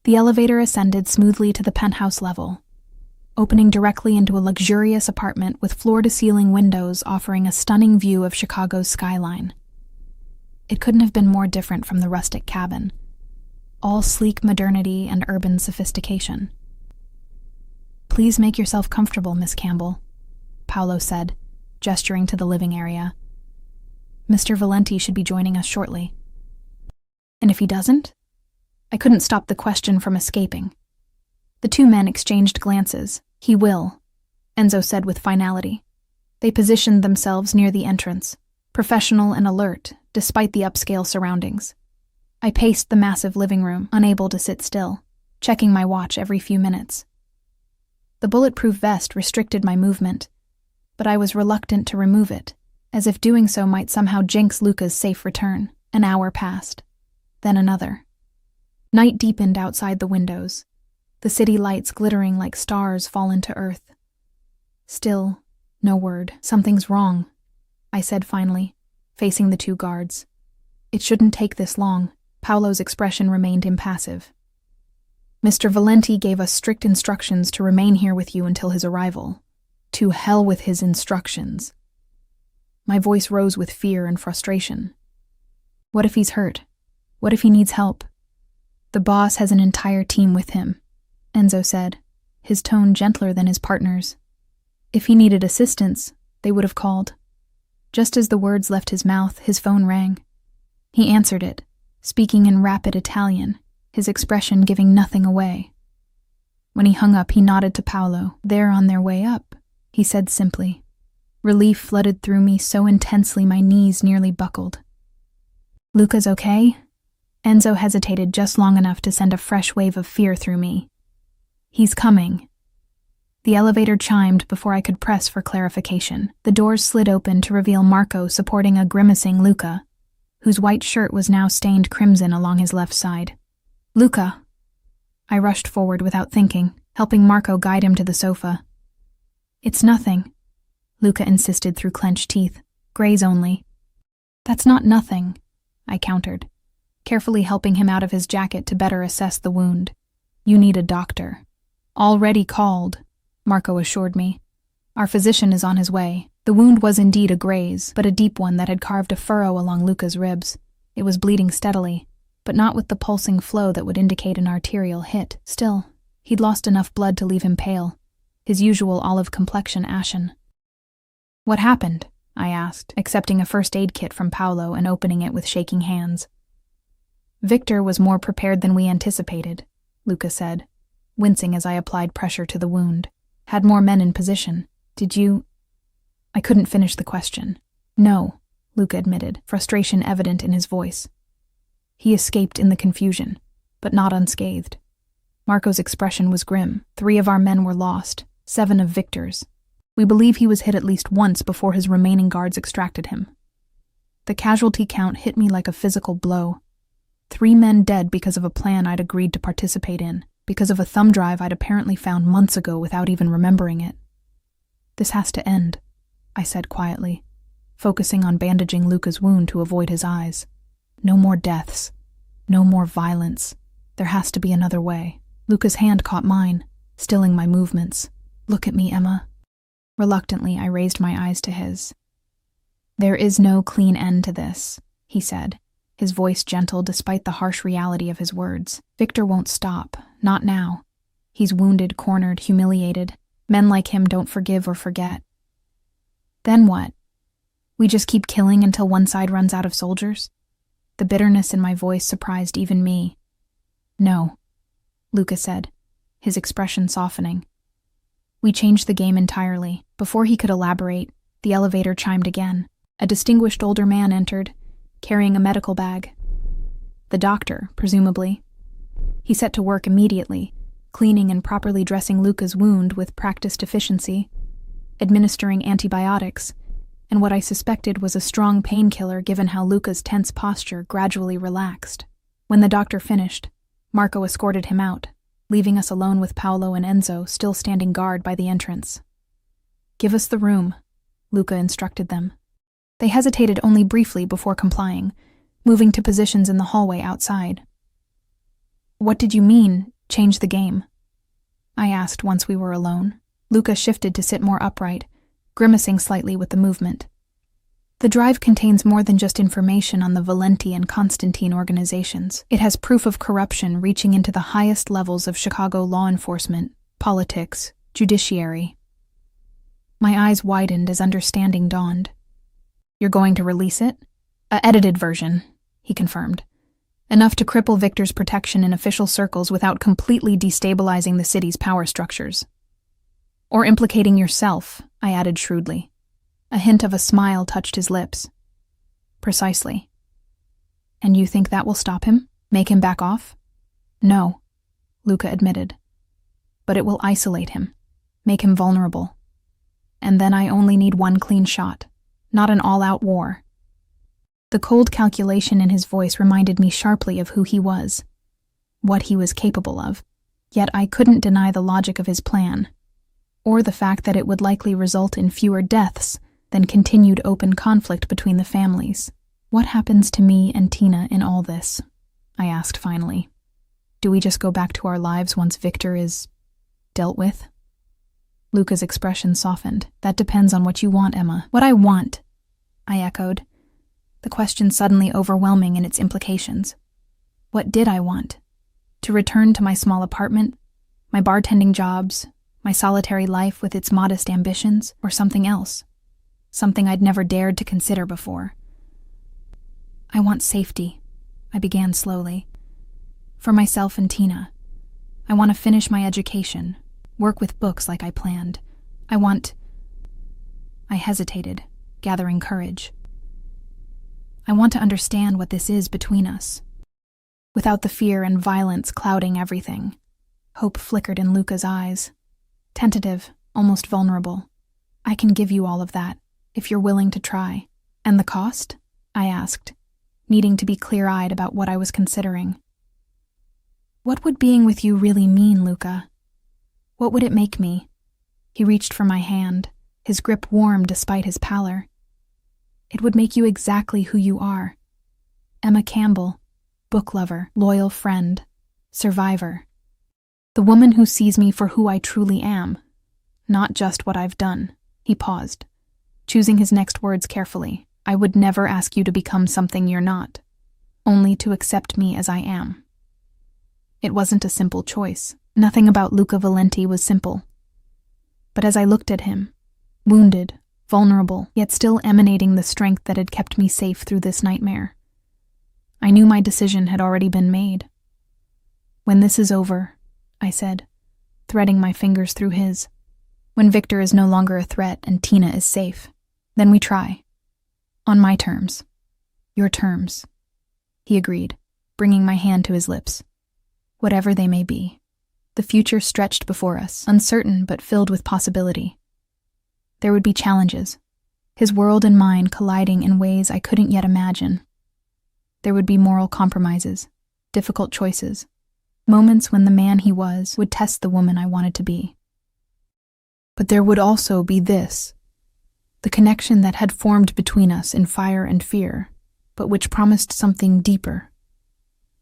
The elevator ascended smoothly to the penthouse level, opening directly into a luxurious apartment with floor-to-ceiling windows offering a stunning view of Chicago's skyline. It couldn't have been more different from the rustic cabin, all sleek modernity and urban sophistication. "Please make yourself comfortable, Miss Campbell," Paolo said, gesturing to the living area. "Mr. Valenti should be joining us shortly." "And if he doesn't?" I couldn't stop the question from escaping. The two men exchanged glances. "He will," Enzo said with finality. They positioned themselves near the entrance, professional and alert, despite the upscale surroundings. I paced the massive living room, unable to sit still, checking my watch every few minutes. The bulletproof vest restricted my movement, but I was reluctant to remove it, as if doing so might somehow jinx Luca's safe return. An hour passed, then another. Night deepened outside the windows, the city lights glittering like stars fallen to earth. Still, no word. "Something's wrong," I said finally, facing the two guards. "It shouldn't take this long." Paolo's expression remained impassive. "Mr. Valenti gave us strict instructions to remain here with you until his arrival." "To hell with his instructions." My voice rose with fear and frustration. "What if he's hurt? What if he needs help?" "The boss has an entire team with him," Enzo said, his tone gentler than his partner's. "If he needed assistance, they would have called." Just as the words left his mouth, his phone rang. He answered it, speaking in rapid Italian, his expression giving nothing away. When he hung up, he nodded to Paolo. "They're on their way up," he said simply. Relief flooded through me so intensely my knees nearly buckled. "Luca's okay?" Enzo hesitated just long enough to send a fresh wave of fear through me. "He's coming." The elevator chimed before I could press for clarification. The doors slid open to reveal Marco supporting a grimacing Luca, whose white shirt was now stained crimson along his left side. "Luca!" I rushed forward without thinking, helping Marco guide him to the sofa. "It's nothing," Luca insisted through clenched teeth. "Graze only." "That's not nothing," I countered, carefully helping him out of his jacket to better assess the wound. "You need a doctor." "Already called," Marco assured me. "Our physician is on his way." The wound was indeed a graze, but a deep one that had carved a furrow along Luca's ribs. It was bleeding steadily, but not with the pulsing flow that would indicate an arterial hit. Still, he'd lost enough blood to leave him pale, his usual olive complexion ashen. "What happened?" I asked, accepting a first aid kit from Paolo and opening it with shaking hands. "Victor was more prepared than we anticipated," Luca said, wincing as I applied pressure to the wound. "Had more men in position. Did you—" I couldn't finish the question. "No," Luca admitted, frustration evident in his voice. "He escaped in the confusion, but not unscathed." Marco's expression was grim. 3 of our men were lost, 7 of Victor's. We believe he was hit at least once before his remaining guards extracted him. The casualty count hit me like a physical blow. 3 men dead because of a plan I'd agreed to participate in, because of a thumb drive I'd apparently found months ago without even remembering it. "This has to end," I said quietly, focusing on bandaging Luca's wound to avoid his eyes. "No more deaths. No more violence. There has to be another way." Luca's hand caught mine, stilling my movements. "Look at me, Emma." Reluctantly, I raised my eyes to his. "There is no clean end to this," he said, his voice gentle despite the harsh reality of his words. "Victor won't stop, not now. He's wounded, cornered, humiliated. Men like him don't forgive or forget." "Then what? We just keep killing until one side runs out of soldiers?" The bitterness in my voice surprised even me. "No," Luca said, his expression softening. "We changed the game entirely." Before he could elaborate, the elevator chimed again. A distinguished older man entered, carrying a medical bag. The doctor, presumably. He set to work immediately, cleaning and properly dressing Luca's wound with practiced efficiency, administering antibiotics, and what I suspected was a strong painkiller given how Luca's tense posture gradually relaxed. When the doctor finished, Marco escorted him out, leaving us alone with Paolo and Enzo still standing guard by the entrance. "Give us the room," Luca instructed them. They hesitated only briefly before complying, moving to positions in the hallway outside. "What did you mean, change the game?" I asked once we were alone. Luca shifted to sit more upright, grimacing slightly with the movement. "The drive contains more than just information on the Valenti and Constantine organizations. It has proof of corruption reaching into the highest levels of Chicago law enforcement, politics, judiciary." My eyes widened as understanding dawned. "You're going to release it?" "A edited version," he confirmed. "Enough to cripple Victor's protection in official circles without completely destabilizing the city's power structures." "Or implicating yourself," I added shrewdly. A hint of a smile touched his lips. "Precisely." "And you think that will stop him? Make him back off?" "No," Luca admitted. "But it will isolate him, make him vulnerable. And then I only need one clean shot, not an all-out war." The cold calculation in his voice reminded me sharply of who he was, what he was capable of, yet I couldn't deny the logic of his plan, or the fact that it would likely result in fewer deaths than continued open conflict between the families. "What happens to me and Tina in all this?" I asked finally. "Do we just go back to our lives once Victor is dealt with?" Luca's expression softened. "That depends on what you want, Emma." "What I want," I echoed, the question suddenly overwhelming in its implications. What did I want? To return to my small apartment, my bartending jobs, my solitary life with its modest ambitions, or something else? Something I'd never dared to consider before. "I want safety," I began slowly. "For myself and Tina. I want to finish my education, work with books like I planned. I want—" I hesitated, gathering courage. I want to understand what this is between us. Without the fear and violence clouding everything, hope flickered in Luca's eyes. Tentative, almost vulnerable. I can give you all of that, if you're willing to try. And the cost? I asked, needing to be clear-eyed about what I was considering. What would being with you really mean, Luca? What would it make me? He reached for my hand, his grip warm despite his pallor. It would make you exactly who you are. Emma Campbell, book lover, loyal friend, survivor. The woman who sees me for who I truly am, not just what I've done. He paused, choosing his next words carefully. I would never ask you to become something you're not, only to accept me as I am. It wasn't a simple choice. Nothing about Luca Valenti was simple. But as I looked at him, wounded, vulnerable, yet still emanating the strength that had kept me safe through this nightmare, I knew my decision had already been made. When this is over, I said, threading my fingers through his. When Victor is no longer a threat and Tina is safe, then we try. On my terms. Your terms. He agreed, bringing my hand to his lips. Whatever they may be. The future stretched before us, uncertain but filled with possibility. There would be challenges, his world and mine colliding in ways I couldn't yet imagine. There would be moral compromises, difficult choices, moments when the man he was would test the woman I wanted to be. But there would also be this, the connection that had formed between us in fire and fear, but which promised something deeper.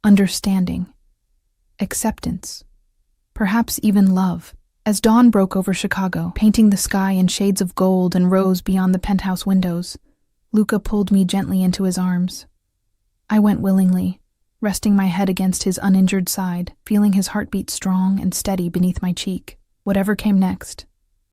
Understanding. Acceptance. Perhaps even love. As dawn broke over Chicago, painting the sky in shades of gold and rose beyond the penthouse windows, Luca pulled me gently into his arms. I went willingly, resting my head against his uninjured side, feeling his heartbeat strong and steady beneath my cheek. Whatever came next,